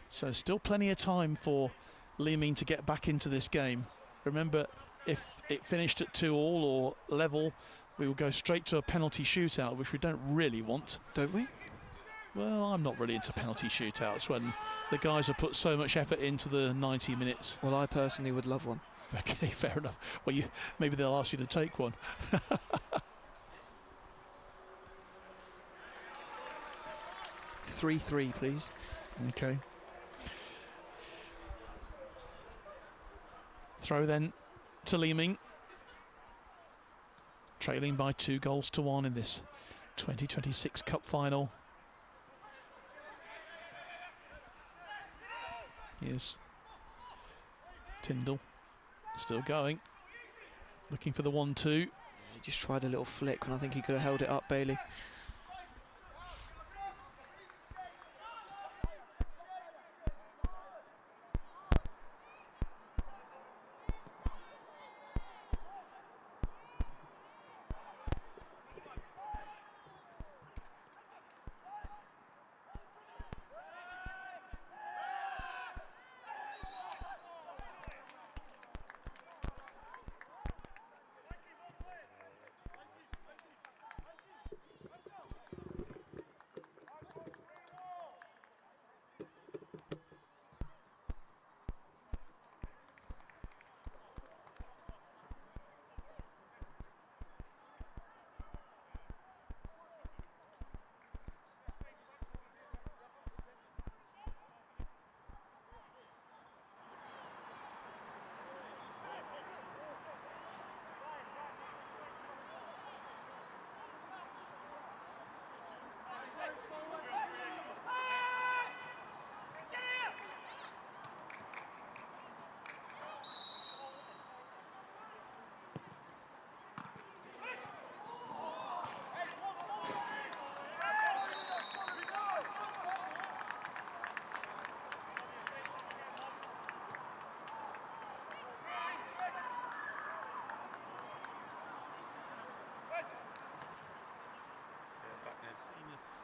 So still plenty of time for Leeming to get back into this game. Remember, if it finished at 2-2 or level, we will go straight to a penalty shootout, which we don't really want. Don't we? Well, I'm not really into penalty shootouts when the guys have put so much effort into the 90 minutes. Well, I personally would love one. Okay, fair enough. Well, maybe they'll ask you to take one. 3-3, please. Okay. Throw then to Leeming. Trailing by 2-1 in this 2026 Cup Final. Here's Tyndall, still going. Looking for the 1-2. He just tried a little flick when I think he could have held it up, Bailey.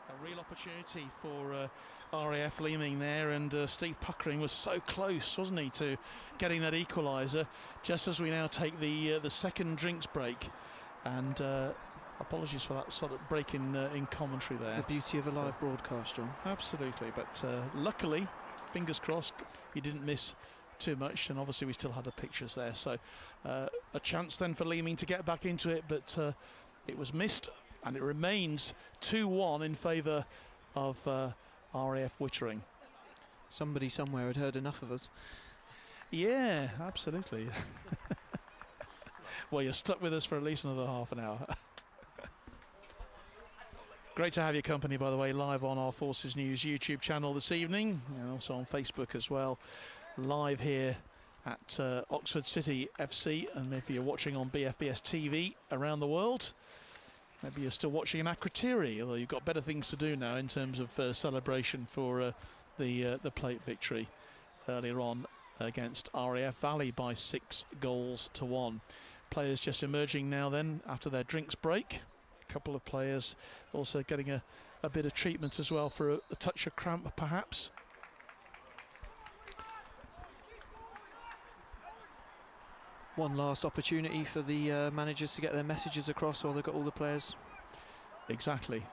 A real opportunity for RAF Leeming there, and Steve Puckering was so close, wasn't he, to getting that equaliser just as we now take the second drinks break. And apologies for that sort of break in commentary there. The beauty of a live broadcast, John. Absolutely, but luckily, fingers crossed, he didn't miss too much, and obviously we still had the pictures there. So a chance then for Leeming to get back into it, but it was missed. And it remains 2-1 in favour of RAF Wittering. Somebody somewhere had heard enough of us. Yeah, absolutely. Well, you're stuck with us for at least another half an hour. Great to have your company, by the way, live on our Forces News YouTube channel this evening, and also on Facebook as well. Live here at Oxford City FC, and if you're watching on BFBS TV around the world, maybe you're still watching an Akrotiri, although you've got better things to do now in terms of celebration for the plate victory earlier on against RAF Valley by 6-1. Players just emerging now then after their drinks break. A couple of players also getting a bit of treatment as well for a touch of cramp perhaps. one last opportunity for the managers to get their messages across while they've got all the players. Exactly.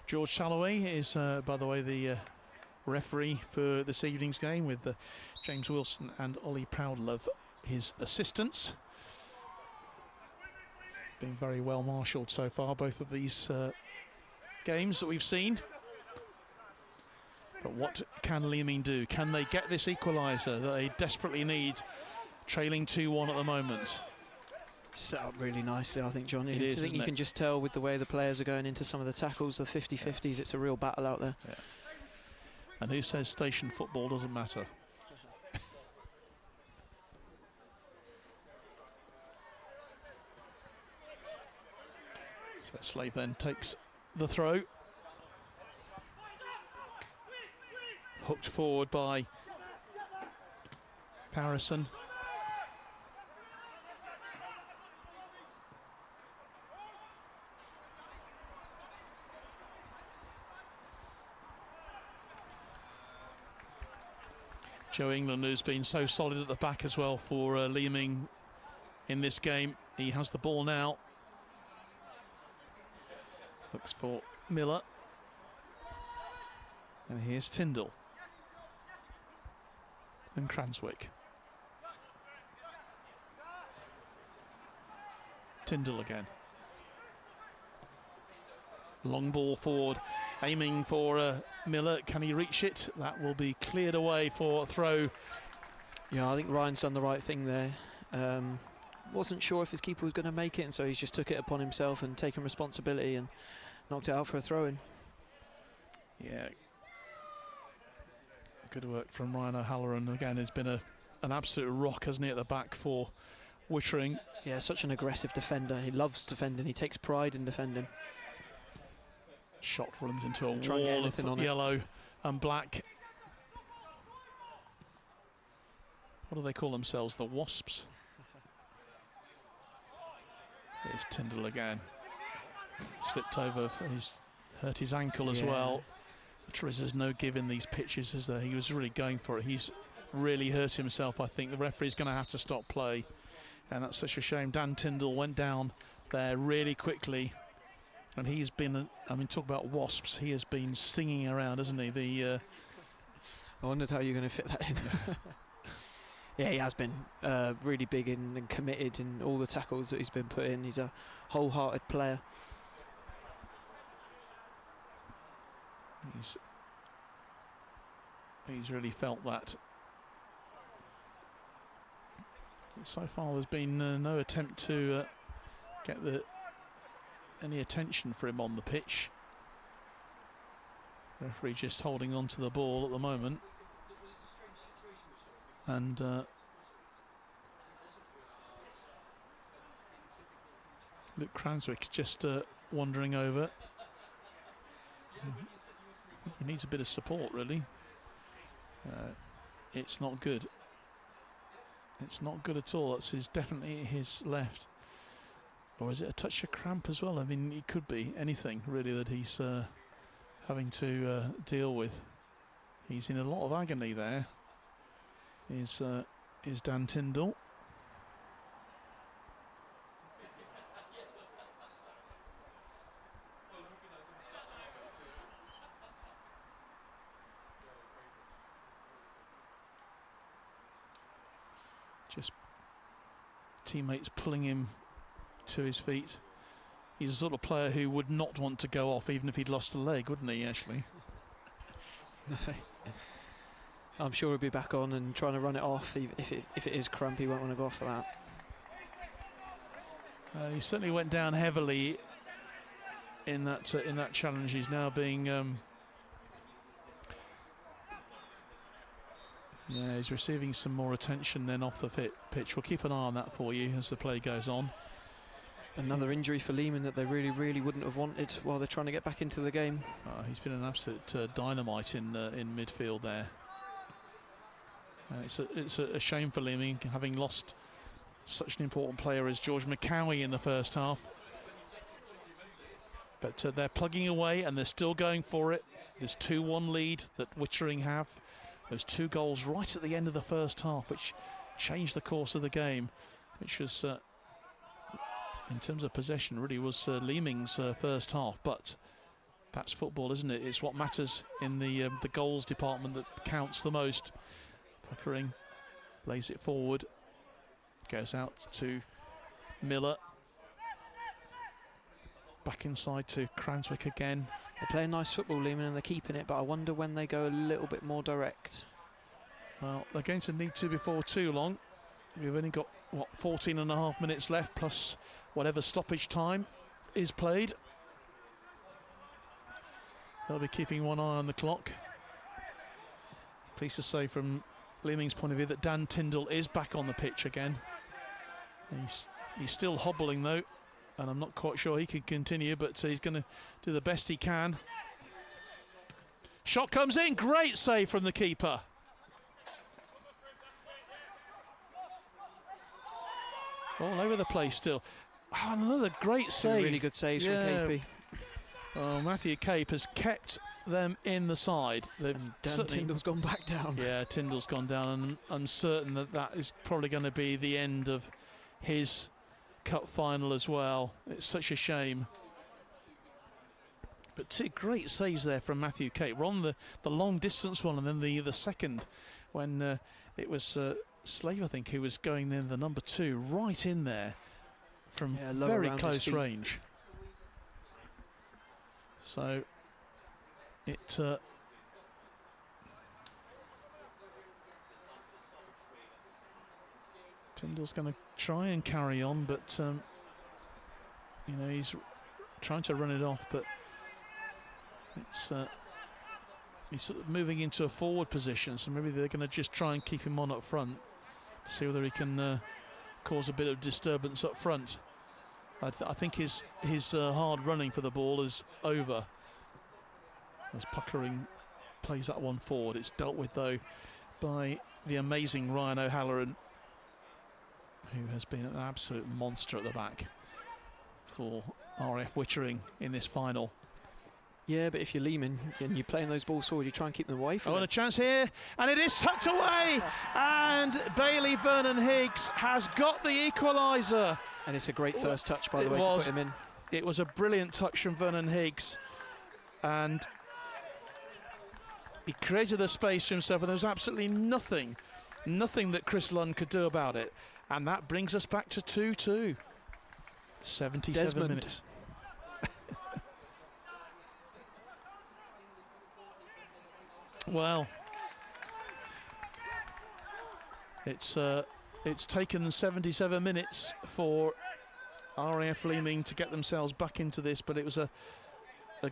George Shalloway is, by the way, the referee for this evening's game, with James Wilson and Ollie Proudlove, his assistants. Been very well marshalled so far, both of these games that we've seen. But what can Leeming do? Can they get this equaliser that they desperately need, trailing 2-1 at the moment? Set up really nicely, I think, John. It is, I think you can just tell with the way the players are going into some of the tackles, the 50-50s, it's a real battle out there. Yeah. And who says station football doesn't matter? So Slade then takes the throw. Hooked forward by Harrison. Joe England, who's been so solid at the back as well for Leeming in this game. He has the ball now. Looks for Miller. And here's Tyndall. And Cranswick. Tyndall again. Long ball forward, aiming for Miller. Can he reach it? That will be cleared away for a throw. Yeah, I think Ryan's done the right thing there. Wasn't sure if his keeper was going to make it, and so he's just took it upon himself and taken responsibility and knocked it out for a throw-in. Yeah. Good work from Ryan O'Halloran. Again, has been an absolute rock, hasn't he, at the back for Wittering. Yeah, such an aggressive defender. He loves defending. He takes pride in defending. Shot runs into a wall of yellow and black. What do they call themselves? The Wasps? Here's Tyndall again. Slipped over. He's hurt his ankle as well. There's no give in these pitches, is there? He was really going for it. He's really hurt himself, I think. The referee's going to have to stop play. And that's such a shame. Dan Tyndall went down there really quickly. And he's been, I mean, talk about Wasps. He has been stinging around, hasn't he? I wondered how you're going to fit that in. Yeah, he has been really big in and committed in all the tackles that he's been put in. He's a wholehearted player. He's really felt that. So far, there's been no attempt to get any attention for him on the pitch. Referee just holding on to the ball at the moment. And Luke Cranswick just wandering over. He needs a bit of support, really. It's not good. It's not good at all. That's definitely his left. Or is it a touch of cramp as well? I mean, it could be anything, really, that he's having to deal with. He's in a lot of agony there. Is Dan Tyndall. Just teammates pulling him to his feet. He's a sort of player who would not want to go off even if he'd lost a leg, wouldn't he, Ashley? I'm sure he'll be back on and trying to run it off. If it is cramp, he won't want to go off for that. He certainly went down heavily in that challenge. He's now being he's receiving some more attention then off the pitch. We'll keep an eye on that for you as the play goes on. Another injury for Leeming that they really wouldn't have wanted while they're trying to get back into the game. He's been an absolute dynamite in midfield there. It's a shame for Leeming, having lost such an important player as George McCowie in the first half. But they're plugging away and they're still going for it. This 2-1 lead that Wittering have. Those 2 goals right at the end of the first half, which changed the course of the game, which was, in terms of possession, really was Leeming's first half. But that's football, isn't it? It's what matters in the goals department that counts the most. Wittering lays it forward, goes out to Miller. Back inside to Cranswick again. They're playing nice football, Leeming, and they're keeping it, but I wonder when they go a little bit more direct. Well, they're going to need to before too long. We've only got, what, 14 and a half minutes left, plus whatever stoppage time is played. They'll be keeping one eye on the clock. Pleased to say from Leeming's point of view that Dan Tyndall is back on the pitch again. He's still hobbling though, and I'm not quite sure he can continue, but he's going to do the best he can. Shot comes in, great save from the keeper. All over the place still. Oh, another great save. Really good saves from KP. Oh, Matthew Cape has kept them in the side. Tyndall's gone back down. Yeah, Tyndall's gone down, and I'm certain that that is probably going to be the end of his cup final as well. It's such a shame. But 2 great saves there from Matthew Cape. We're on the long distance one, and then the second when it was Slave, I think, who was going in the number 2 right in there from very close range. So it Tyndall's going to try and carry on, but you know, he's trying to run it off, but it's he's sort of moving into a forward position, so maybe they're going to just try and keep him on up front, see whether he can cause a bit of disturbance up front. I think his hard running for the ball is over as Puckering plays that one forward. It's dealt with though by the amazing Ryan O'Halloran, who has been an absolute monster at the back for RAF Wittering in this final. Yeah, but if you're Leeming and you're playing those balls forward, you try and keep them away from and a chance here, and it is tucked away, and Bailey Vernon Higgs has got the equaliser. And it's a great first touch, by the way, to put him in. It was a brilliant touch from Vernon Higgs, and he created the space for himself, and there was absolutely nothing that Chris Lund could do about it. And that brings us back to 2-2. 77 minutes. Well, it's taken 77 minutes for RAF Leeming to get themselves back into this, but it was a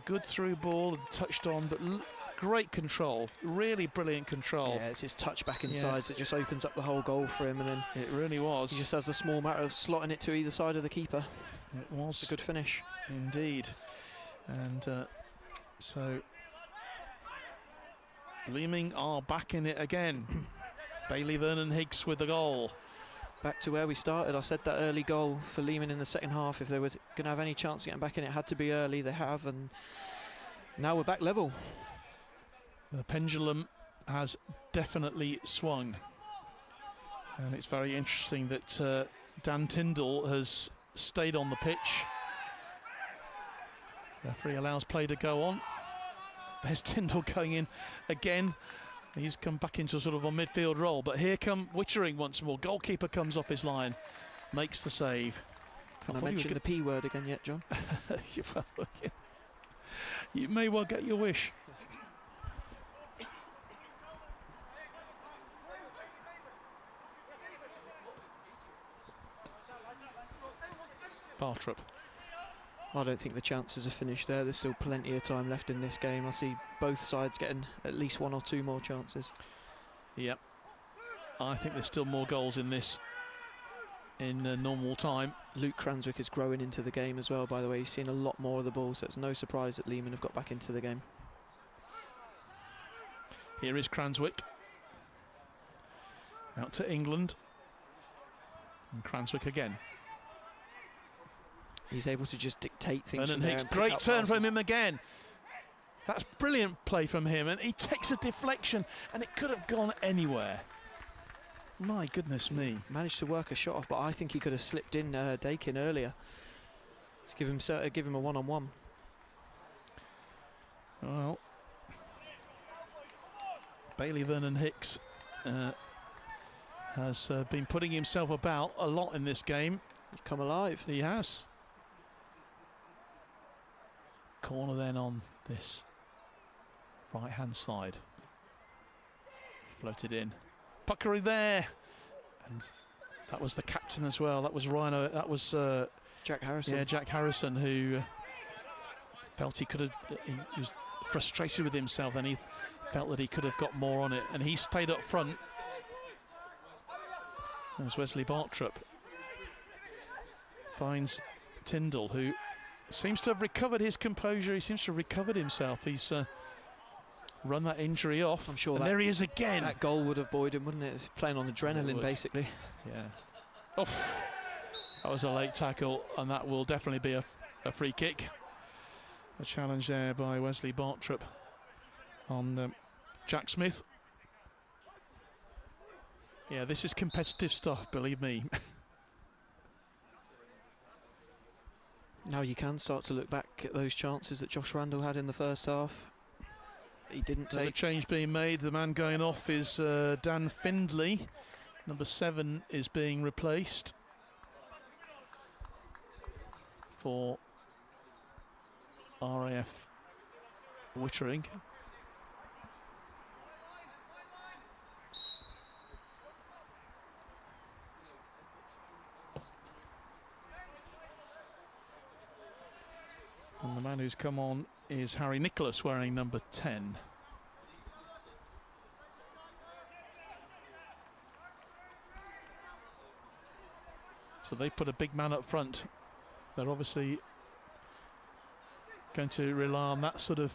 good through ball, touched on, but great control, really brilliant control. Yeah, it's his touch back inside, so it just opens up the whole goal for him, and then it really was. He just has the small matter of slotting it to either side of the keeper. It was a good finish, indeed, and so Leeming are back in it again. Bailey Vernon Higgs with the goal. Back to where we started. I said that early goal for Leeming in the second half, if they were going to have any chance of getting back in, it had to be early. They have, and now we're back level. The pendulum has definitely swung, and it's very interesting that Dan Tyndall has stayed on the pitch. Referee allows play to go on. There's Tyndall going in again. He's come back into sort of a midfield role, but here come Wittering once more. Goalkeeper comes off his line, makes the save. Can I mention the P word again yet, John? Well, yeah. You may well get your wish. Bartrup. I don't think the chances are finished there. There's still plenty of time left in this game. I see both sides getting at least 1 or 2 more chances. Yep. I think there's still more goals in this in normal time. Luke Cranswick is growing into the game as well, by the way. He's seen a lot more of the ball, so it's no surprise that Leeming have got back into the game. Here is Cranswick. Out to England. And Cranswick again. He's able to just dictate things. And Hicks, great turn from him again. That's brilliant play from him, and he takes a deflection, and it could have gone anywhere. My goodness me. Managed to work a shot off, but I think he could have slipped in Dakin earlier to give him a one-on-one. Well, Bailey Vernon Hicks has been putting himself about a lot in this game. He's come alive. He has. Corner then on this right-hand side. Floated in. Puckery there. And that was the captain as well. That was Rhino. That was Jack Harrison. Yeah, Jack Harrison, who felt he could have. He was frustrated with himself, and he felt that he could have got more on it. And he stayed up front. As Wesley Bartrup finds Tyndall, who seems to have recovered his composure. He seems to have recovered himself. He's run that injury off. I'm sure. And there he is again. That goal would have buoyed him, wouldn't it? He's playing on adrenaline, basically. Yeah. Oh, that was a late tackle, and that will definitely be a free kick. A challenge there by Wesley Bartrup on Jack Smith. Yeah, this is competitive stuff, believe me. Now you can start to look back at those chances that Josh Randall had in the first half. He didn't take. A change being made. The man going off is Dan Findlay. Number 7 is being replaced for RAF Wittering. And the man who's come on is Harry Nicholas, wearing number 10. So they put a big man up front. They're obviously going to rely on that sort of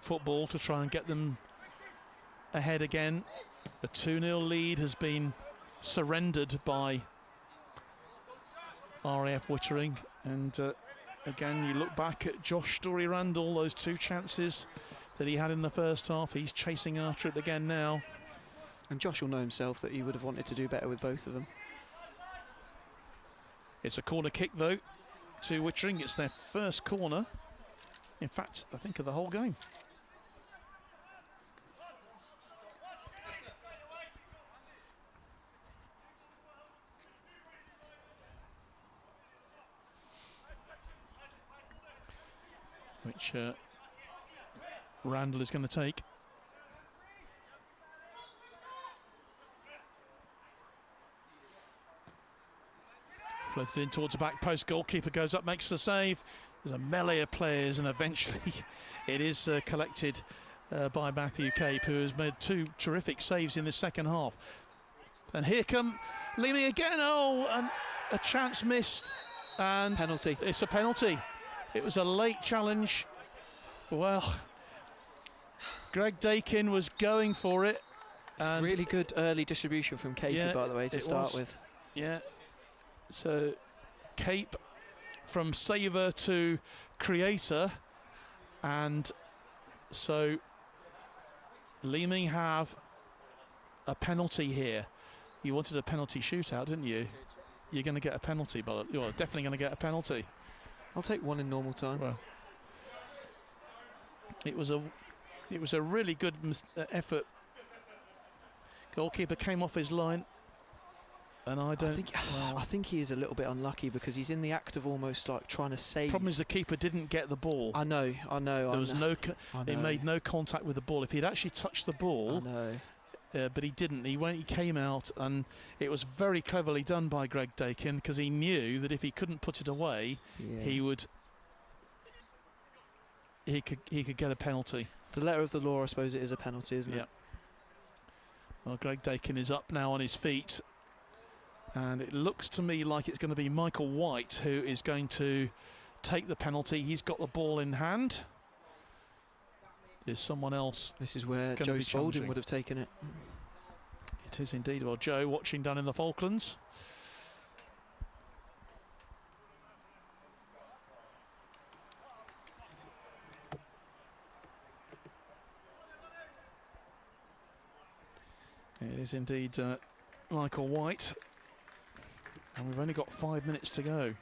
football to try and get them ahead again. A 2-0 lead has been surrendered by RAF Wittering, and again, you look back at Josh Story-Randall, those 2 chances that he had in the first half. He's chasing after it again now. And Josh will know himself that he would have wanted to do better with both of them. It's a corner kick, though, to Wittering. It's their first corner. In fact, I think of the whole game. Which Randall is going to take. Floated in towards the back post. Goalkeeper goes up, makes the save. There's a melee of players, and eventually it is collected by Matthew Cape, who has made 2 terrific saves in the second half. And here come Leeming again. Oh, and a chance missed. And penalty. It's a penalty. It was a late challenge. Well, Greg Dakin was going for it. And really good early distribution from Cape, by the way, to start with. Yeah. So Cape from saver to creator, and so Leeming have a penalty here. You wanted a penalty shootout, didn't you? You're going to get a penalty, but you're definitely going to get a penalty. I'll take 1 in normal time. Well, it was a really good effort. Goalkeeper came off his line. And I think he is a little bit unlucky because he's in the act of almost like trying to save. Problem is the keeper didn't get the ball. I know. There was he made no contact with the ball. If he'd actually touched the ball, but he didn't. He came out, and it was very cleverly done by Greg Dakin, because he knew that if he couldn't put it away, he could get a penalty. The letter of the law, I suppose, it is a penalty, isn't it? Well, Greg Dakin is up now on his feet. And it looks to me like it's going to be Michael White who is going to take the penalty. He's got the ball in hand. There's someone else. This is where Joe Spalding would have taken it. It is indeed. Well, Joe watching down in the Falklands. It is indeed Michael White. And we've only got 5 minutes to go.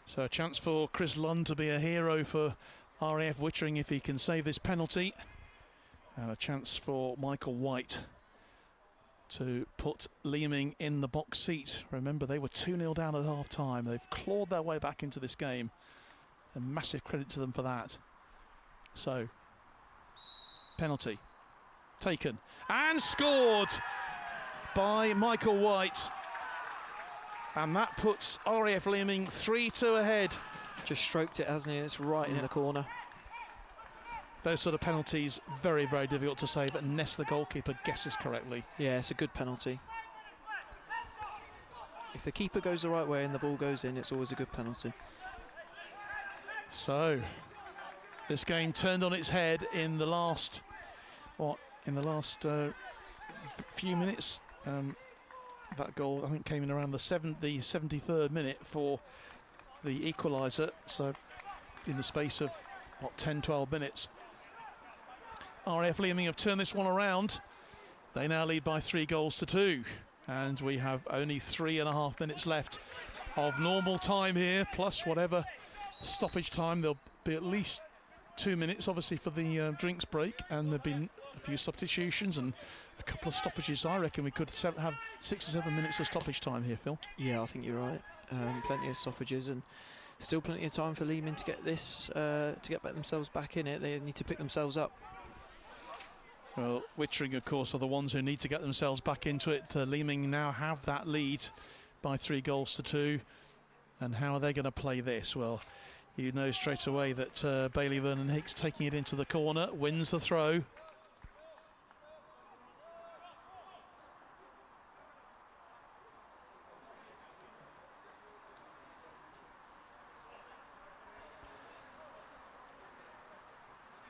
So a chance for Chris Lund to be a hero for RAF Wittering if he can save this penalty. And a chance for Michael White to put Leeming in the box seat. Remember, they were 2-0 down at half-time. They've clawed their way back into this game. A massive credit to them for that. So, penalty taken and scored by Michael White. And that puts RAF Leeming 3-2 ahead. Just stroked it, hasn't he? It's right in the corner. Those sort of penalties, very, very difficult to save unless the goalkeeper guesses correctly. Yeah, it's a good penalty. If the keeper goes the right way and the ball goes in, it's always a good penalty. So, this game turned on its head in the last, few minutes. That goal, I think, came in around the 73rd minute for the equaliser. So, in the space of, 10-12 minutes. RAF Leeming have turned this one around. They now lead by 3-2. And we have only 3.5 minutes left of normal time here, plus whatever stoppage time. There'll be at least 2 minutes, obviously, for the drinks break. And there've been a few substitutions and a couple of stoppages. I reckon we could have 6 or 7 minutes of stoppage time here, Phil. Yeah, I think you're right. Plenty of stoppages and still plenty of time for Leeming to get this, to get themselves back in it. They need to pick themselves up. Well, Wittering, of course, are the ones who need to get themselves back into it. Leeming now have that lead by 3-2. And how are they going to play this? Well, you know straight away that Bailey Vernon Hicks taking it into the corner, wins the throw.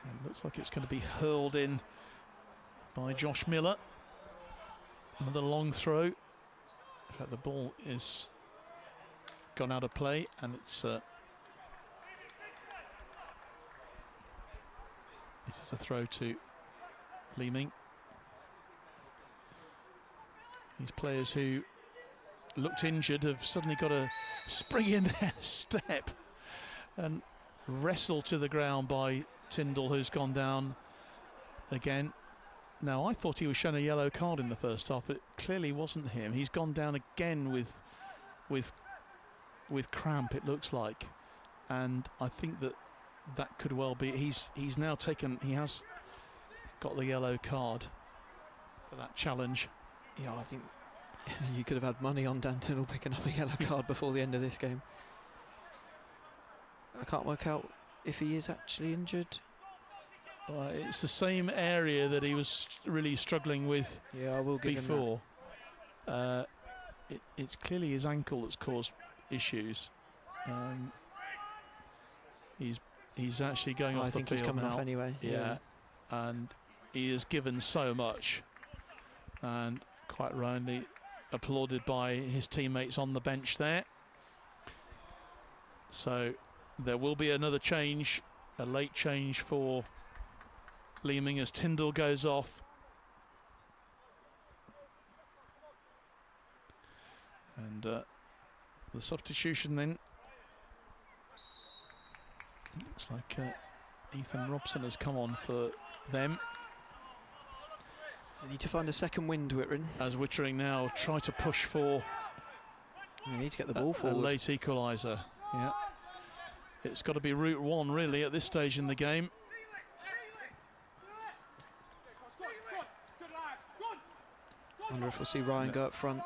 And looks like it's going to be hurled in by Josh Miller. Another long throw. In fact, the ball is gone out of play, and it's it is a throw to Leeming. These players who looked injured have suddenly got a spring in their step and wrestled to the ground by Tyndall, who's gone down again. Now, I thought he was shown a yellow card in the first half, but it clearly wasn't him. He's gone down again with cramp, it looks like, and I think that could well be. He's now taken. He has got the yellow card for that challenge. Yeah, I think you could have had money on Dan Tyndall picking up a yellow card before the end of this game. I can't work out if he is actually injured. It's the same area that he was really struggling with. Yeah, I will give before. It's clearly his ankle that's caused issues. He's actually going off the field now. I think he's coming off anyway. Yeah, and he has given so much, and quite rightly applauded by his teammates on the bench there. So there will be another change, a late change for Leeming as Tyndall goes off. And the substitution then. Looks like Ethan Robson has come on for them. They need to find a second wind, Wittering. As Wittering now try to push for. You need to get the ball forward. A late equaliser. Yeah. It's got to be route one really at this stage in the game. I wonder if we'll see Ryan go up front.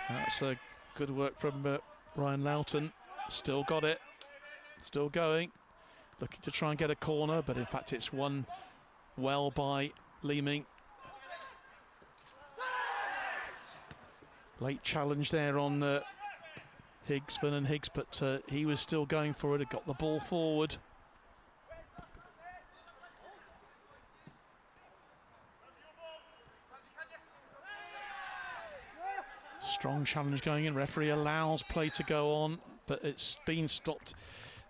That's a good work from Ryan Loughton. Still got it. Still going. Looking to try and get a corner, but in fact it's won well by Leeming. Late challenge there on Vernon Higgs, but he was still going for it. It got the ball forward. Strong challenge going in. Referee allows play to go on, but it's been stopped.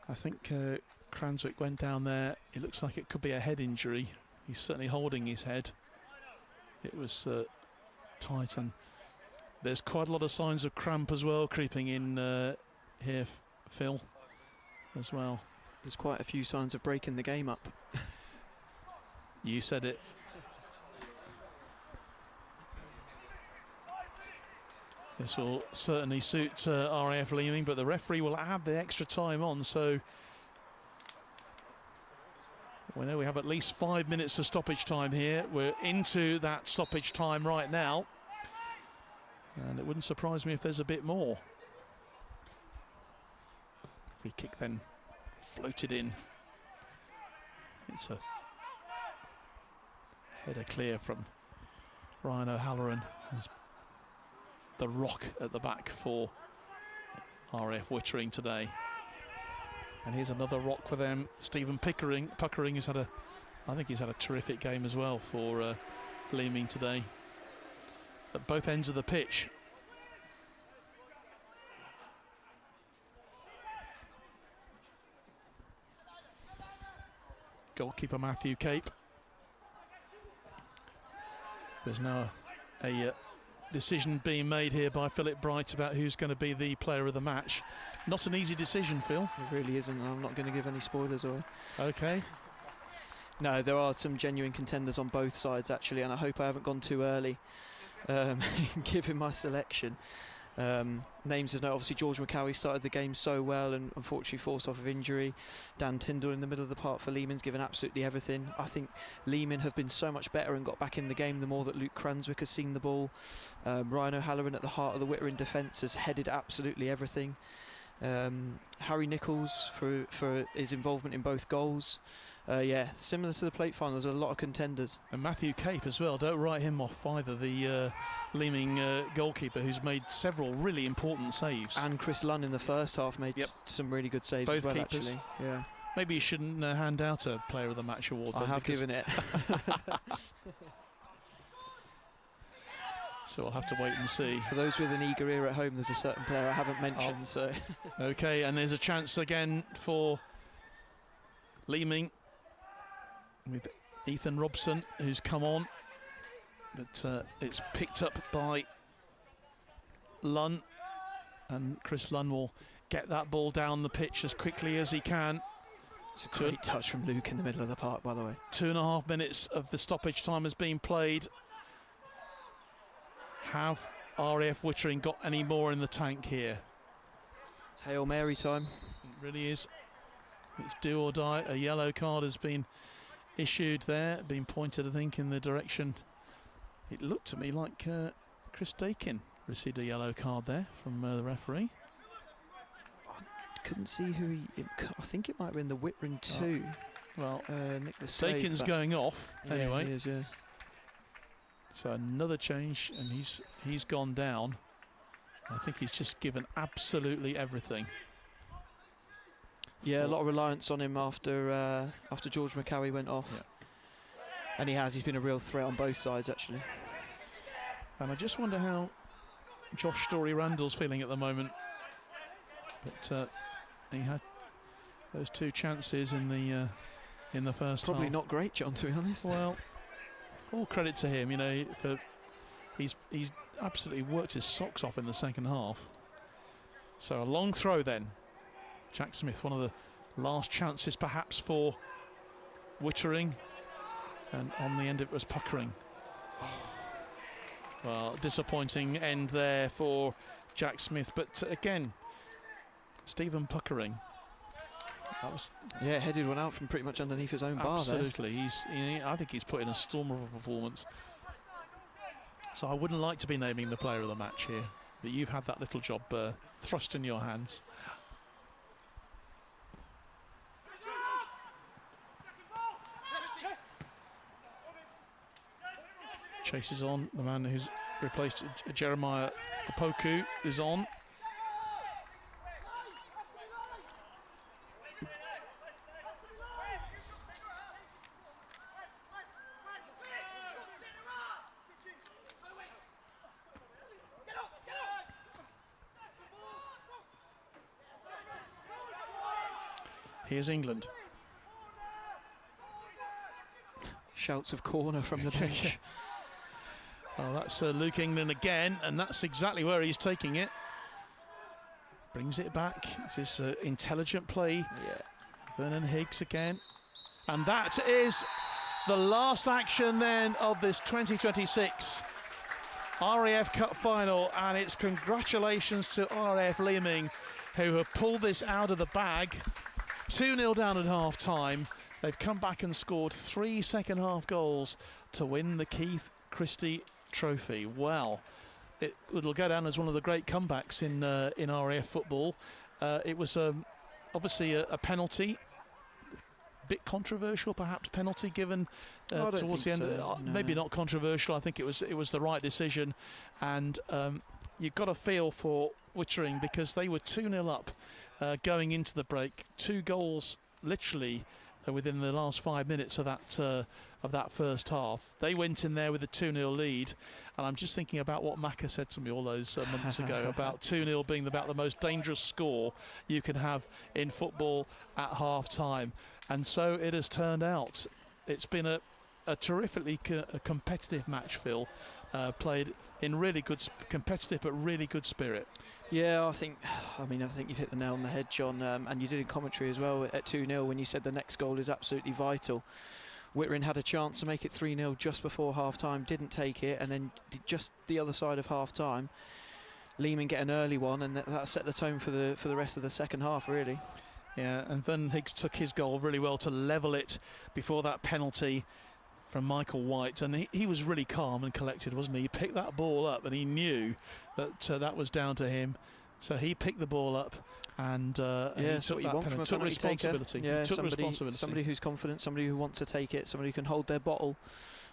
I think Cranswick went down there. It looks like it could be a head injury. He's certainly holding his head. It was tight, and there's quite a lot of signs of cramp as well creeping in here, Phil, as well. There's quite a few signs of breaking the game up. You said it. This will certainly suit RAF Leeming, but the referee will add the extra time on, so we know we have at least 5 minutes of stoppage time here. We're into that stoppage time right now, and it wouldn't surprise me if there's a bit more. Free kick then floated in. It's a header clear from Ryan O'Halloran. There's the rock at the back for RAF Wittering today. And here's another rock for them, Stephen Puckering, who's had I think he's had a terrific game as well for Leeming today. At both ends of the pitch. Goalkeeper Matthew Cape. There's now a decision being made here by Philip Bright about who's going to be the player of the match. Not an easy decision, Phil. It really isn't. I'm not going to give any spoilers away. Okay. No, there are some genuine contenders on both sides actually, and I hope I haven't gone too early in giving my selection. Names of note, obviously George McCowie started the game so well and unfortunately forced off of injury. Dan Tyndall in the middle of the park for Leeming's given absolutely everything. I think Leeming have been so much better and got back in the game the more that Luke Cranswick has seen the ball. Ryan O'Halloran at the heart of the Wittering defence has headed absolutely everything. Harry Nichols for his involvement in both goals. Yeah, similar to the plate final, there's a lot of contenders. And Matthew Cape as well, don't write him off either, the Leeming goalkeeper who's made several really important saves. And Chris Lunn in the first half made some really good saves both as well, keepers. actually. Yeah. Maybe you shouldn't hand out a player of the match award. I have given it. So we'll have to wait and see. For those with an eager ear at home, there's a certain player I haven't mentioned. So. Okay, and there's a chance again for Leeming with Ethan Robson, who's come on, but it's picked up by Lunn, and Chris Lunn will get that ball down the pitch as quickly as he can. It's a great touch from Luke in the middle of the park, by the way. 2.5 minutes of the stoppage time has been played. Have RAF Wittering got any more in the tank here? It's Hail Mary time. It really is. It's do or die. A yellow card has been issued there, been pointed, I think, in the direction. It looked to me like Chris Dakin received a yellow card there from the referee. I couldn't see who I think it might have been the Wittering 2. Well, Nicholas Dakin's going off anyway. Yeah, he is, yeah. So another change, and he's gone down. I think he's just given absolutely everything. Yeah, a lot of reliance on him after George McCowie went off. Yeah. And he's been a real threat on both sides actually. And I just wonder how Josh Story-Randall's feeling at the moment. But he had those 2 chances in the first half. Probably not great, John, to be honest. Well, all credit to him, you know, for he's absolutely worked his socks off in the second half. So a long throw then. Jack Smith, one of the last chances perhaps for Wittering, and on the end it was Puckering. Well, disappointing end there for Jack Smith, but again, Stephen Puckering. That was headed one out from pretty much underneath his own bar there. Absolutely, I think he's put in a storm of a performance. So I wouldn't like to be naming the player of the match here, but you've had that little job thrust in your hands. Chases on, the man who's replaced Jeremiah Opoku is on. Here's England. Shouts of corner from the bench. Oh, that's Luke England again, and that's exactly where he's taking it. Brings it back. It's this intelligent play. Yeah. Vernon Higgs again. And that is the last action then of this 2026 RAF Cup Final, and it's congratulations to RAF Leeming, who have pulled this out of the bag. 2-0 down at half-time. They've come back and scored 3 second-half goals to win the Keith Christie Trophy. Well, it'll go down as one of the great comebacks in RAF football. It was obviously a penalty. Bit controversial, perhaps, penalty given towards the end. So, no. Maybe not controversial. I think it was the right decision, and you've got to feel for Wittering because they were 2-0 up going into the break. 2 goals literally within the last 5 minutes of that first half. They went in there with a 2-0 lead, and I'm just thinking about what Macca said to me all those months ago about 2-0 being about the most dangerous score you can have in football at half-time. And so it has turned out. It's been a terrifically competitive match, Phil, played in really good, competitive but really good spirit. Yeah, I think you've hit the nail on the head, John, and you did in commentary as well at 2-0 when you said the next goal is absolutely vital. Wittering had a chance to make it 3-0 just before half-time, didn't take it, and then just the other side of half-time, Leeming get an early one, and that set the tone for the rest of the second half, really. Yeah, and Vernon Higgs took his goal really well to level it before that penalty from Michael White, and he was really calm and collected, wasn't he? He picked that ball up and he knew that that was down to him, so he picked the ball up and he took that penalty, took responsibility. Yeah, he took responsibility. Somebody who's confident, somebody who wants to take it, somebody who can hold their bottle,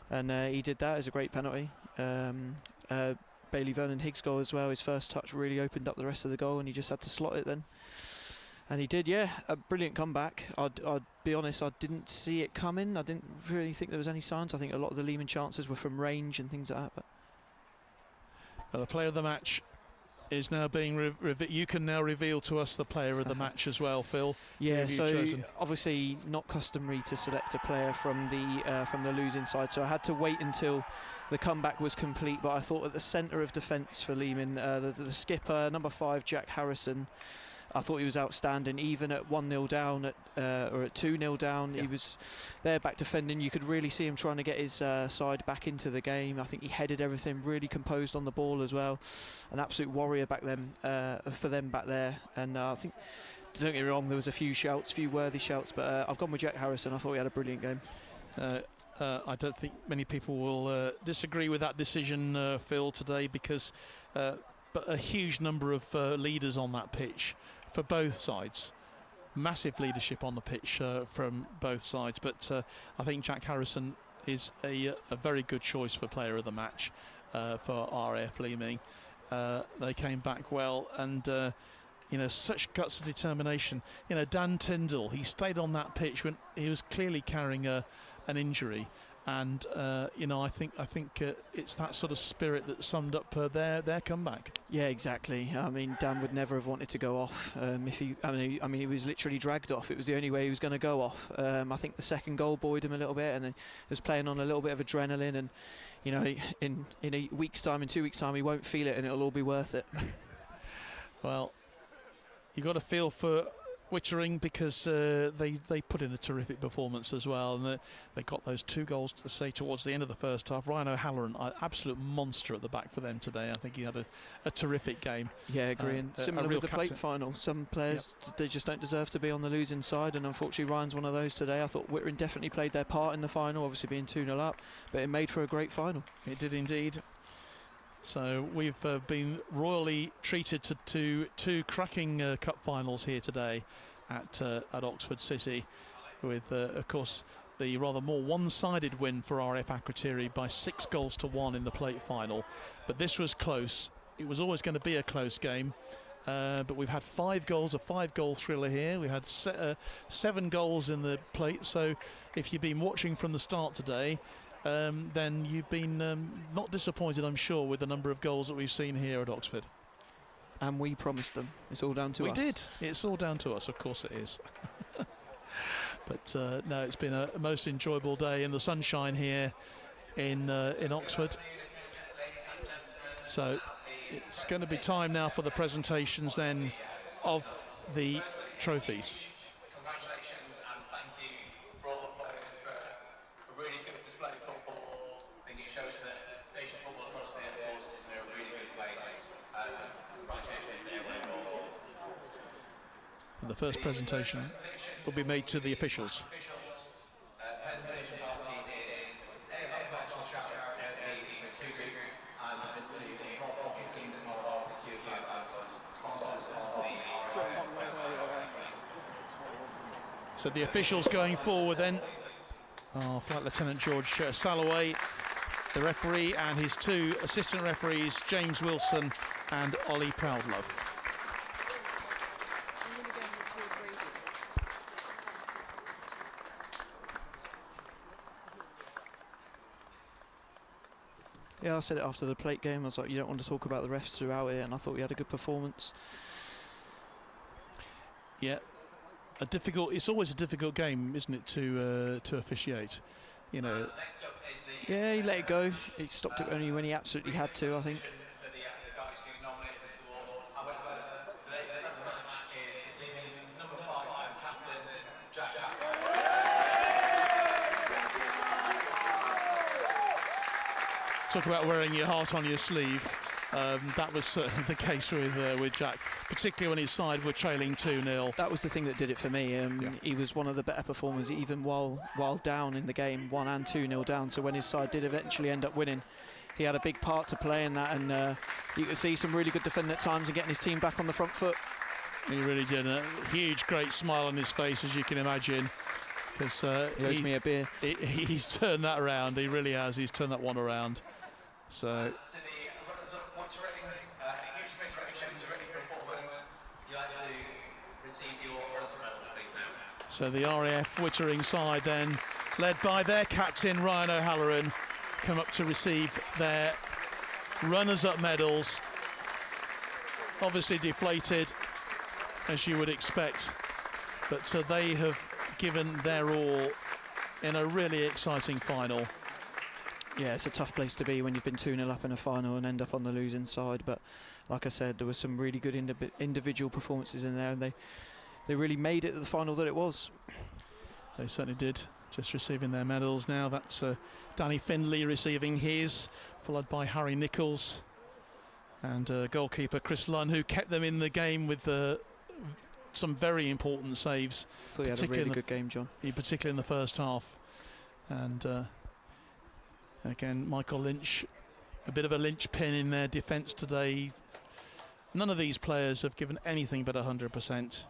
and he did that. It was a great penalty. Bailey Vernon Higgs' goal as well, his first touch really opened up the rest of the goal and he just had to slot it then. And he did, yeah, a brilliant comeback. I'd be honest, I didn't see it coming. I didn't really think there was any signs. I think a lot of the Leeming chances were from range and things like that. But well, the player of the match is now being you can now reveal to us the player of the match as well, Phil. Yeah, so obviously not customary to select a player from the losing side, so I had to wait until the comeback was complete. But I thought at the centre of defence for Leeming, the skipper, number 5, Jack Harrison, I thought he was outstanding, even at 1-0 down or at 2-0 down. Yeah. He was there back defending. You could really see him trying to get his side back into the game. I think he headed everything, really composed on the ball as well. An absolute warrior back then for them back there. And I think, don't get me wrong, there was a few worthy shouts, but I've gone with Jack Harrison. I thought he had a brilliant game. I don't think many people will disagree with that decision, Phil, today, because but a huge number of leaders on that pitch for both sides. Massive leadership on the pitch from both sides, but I think Jack Harrison is a very good choice for player of the match for RAF Leeming. They came back well, and such guts and determination. Dan Tyndall, he stayed on that pitch when he was clearly carrying an injury, and I think it's that sort of spirit that summed up their comeback. Yeah, exactly. I mean, Dan would never have wanted to go off if he. I mean, he was literally dragged off. It was the only way he was going to go off. I think the second goal buoyed him a little bit, and then he was playing on a little bit of adrenaline. And in a week's time, in 2 weeks' time, he won't feel it, and it'll all be worth it. Well, you got to feel for Wittering because they put in a terrific performance as well, and they got those 2 goals to say towards the end of the first half. Ryan O'Halloran, an absolute monster at the back for them today. I think he had a terrific game. Yeah, agree. And similar with the plate final, some players they just don't deserve to be on the losing side, and unfortunately Ryan's one of those today. I thought Wittering definitely played their part in the final, obviously being 2-0 up, but it made for a great final. It did indeed. So we've been royally treated to 2 cracking cup finals here today at Oxford City, with of course the rather more one-sided win for RAF Akrotiri by 6-1 in the plate final. But this was close. It was always going to be a close game. But we've had 5 goals, a 5-goal thriller here. We had 7 goals in the plate. So if you've been watching from the start today, then you've been not disappointed, I'm sure, with the number of goals that we've seen here at Oxford. And we promised them. It's all down to us. We did. It's all down to us, of course it is. But no, it's been a most enjoyable day in the sunshine here in Oxford. So it's going to be time now for the presentations then of the trophies. Congratulations and thank you for all the players for a really good display of football. I think it shows that station football across the Air Force is in a really good place. So congratulations to everyone involved. And the first presentation will be made to the officials. Presentation party is AFL Special Showers LT for 2 group and Mr. Rob Teams and Mobile Secure as sponsors of the So the officials going forward then are Flight Lieutenant George Salloway, the referee, and his 2 assistant referees, James Wilson and Ollie Proudlove. Yeah, I said it after the plate game. I was like, you don't want to talk about the refs throughout it, and I thought we had a good performance. Yeah, it's always a difficult game, isn't it, to officiate? You know. Yeah, he let it go. He stopped it only when he absolutely had to, I think. Talk about wearing your heart on your sleeve. That was certainly the case with Jack, particularly when his side were trailing 2-0. That was the thing that did it for me. He was one of the better performers, even while down in the game, 1 and 2-0 down. So when his side did eventually end up winning, he had a big part to play in that. And you could see some really good defending at times and getting his team back on the front foot. He really did. A huge, great smile on his face, as you can imagine. Because he owes me a beer. He's turned that around. He really has. He's turned that one around. So. So the RAF Wittering side then, led by their captain Ryan O'Halloran, come up to receive their runners-up medals. Obviously deflated, as you would expect, but they have given their all in a really exciting final. Yeah, it's a tough place to be when you've been 2-0 up in a final and end up on the losing side. But like I said, there were some really good individual performances in there, and they really made it the final that it was. They certainly did. Just receiving their medals now. That's Danny Findlay receiving his, followed by Harry Nichols and goalkeeper Chris Lunn, who kept them in the game with some very important saves. I thought he had a really good game, John. Particularly in the first half. And again, Michael Lynch, a bit of a linchpin in their defence today. None of these players have given anything but 100%.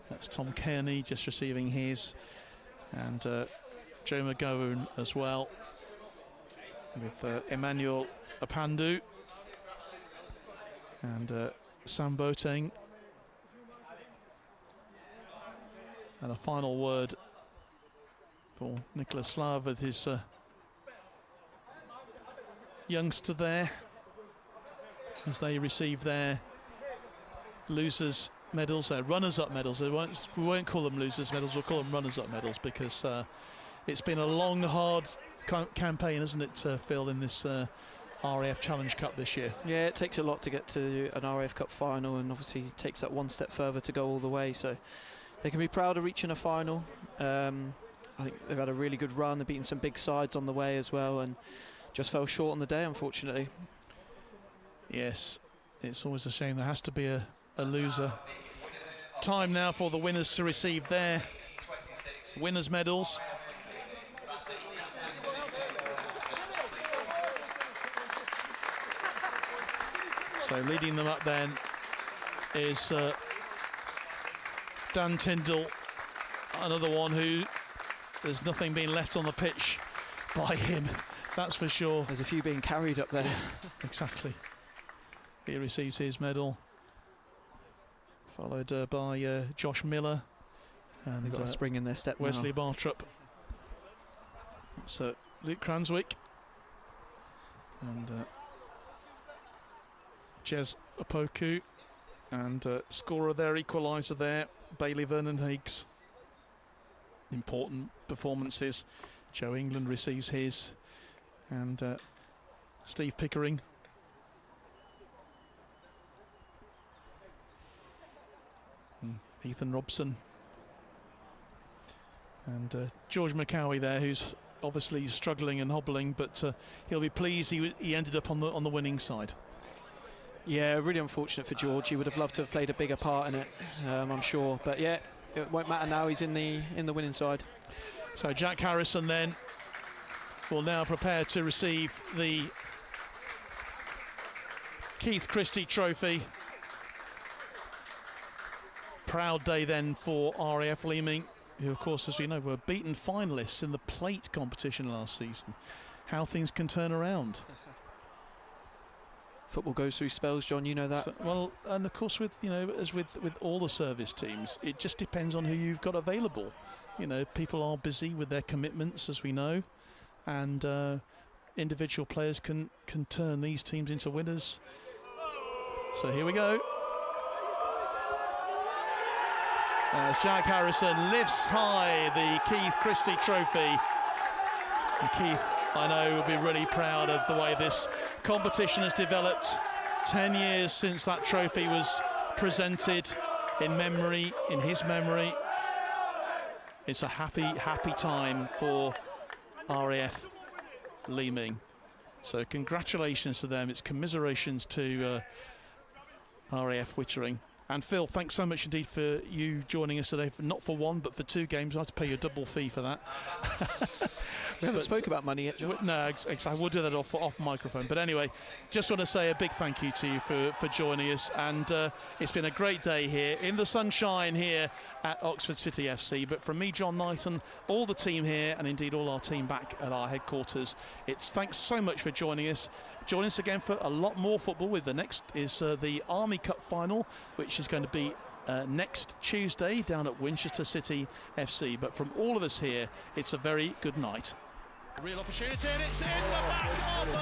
That's Tom Kearney just receiving his, and Joe McGowan as well, with Emmanuel Apandu and Sam Boateng. And a final word for Nicholas Slav with his youngster there, as they receive their losers medals, their runners-up medals. We won't call them losers medals, we'll call them runners-up medals, because it's been a long, hard campaign, isn't it, Phil, in this RAF Challenge Cup this year? Yeah, it takes a lot to get to an RAF Cup final, and obviously it takes that one step further to go all the way, so they can be proud of reaching a final. I think they've had a really good run. They've beaten some big sides on the way as well, and just fell short on the day, unfortunately. Yes, it's always a shame. There has to be a loser. Time now for the winners to receive their winners' medals. So leading them up then is Dan Tyndall, another one who there's nothing being left on the pitch by him, that's for sure. There's a few being carried up there. Exactly. He receives his medal, followed by Josh Miller and they've got a spring in their step Wesley now. Bartrup. So Luke Cranswick and Jez Opoku, and scorer there, equaliser there, Bailey Vernon Higgs. important performances. Joe England receives his, and Steve Pickering. Ethan Robson. And George McCowie there, who's obviously struggling and hobbling, but he'll be pleased he ended up on the winning side. Yeah, really unfortunate for George. He would have loved to have played a bigger part in it, I'm sure. But yeah, it won't matter now. He's in the winning side. So Jack Harrison then will now prepare to receive the Keith Christie Trophy. Proud day then for RAF Leeming, who of course, as we know, were beaten finalists in the plate competition last season. How things can turn around. Football goes through spells, John, you know that. So, well, and of course, with as with all the service teams, it just depends on who you've got available. People are busy with their commitments, as we know, and individual players can turn these teams into winners. So here we go. As Jack Harrison lifts high the Keith Christie Trophy. And Keith, I know, will be really proud of the way this competition has developed. 10 years since that trophy was presented in his memory. It's a happy time for RAF Leeming. So congratulations to them. It's commiserations to RAF Wittering. And Phil, thanks so much indeed for you joining us today, not for one, but for 2 games. I have to pay you a double fee for that. We haven't spoke about money yet, John. No, I will do that off microphone. But anyway, just want to say a big thank you to you for joining us. And it's been a great day here in the sunshine here at Oxford City FC. But from me, John Knight, and all the team here, and indeed all our team back at our headquarters, it's thanks so much for joining us. Join us again for a lot more football. With the next is the Army Cup Final, which is going to be next Tuesday down at Winchester City FC. But from all of us here, it's a very good night. Real opportunity, and it's in the back of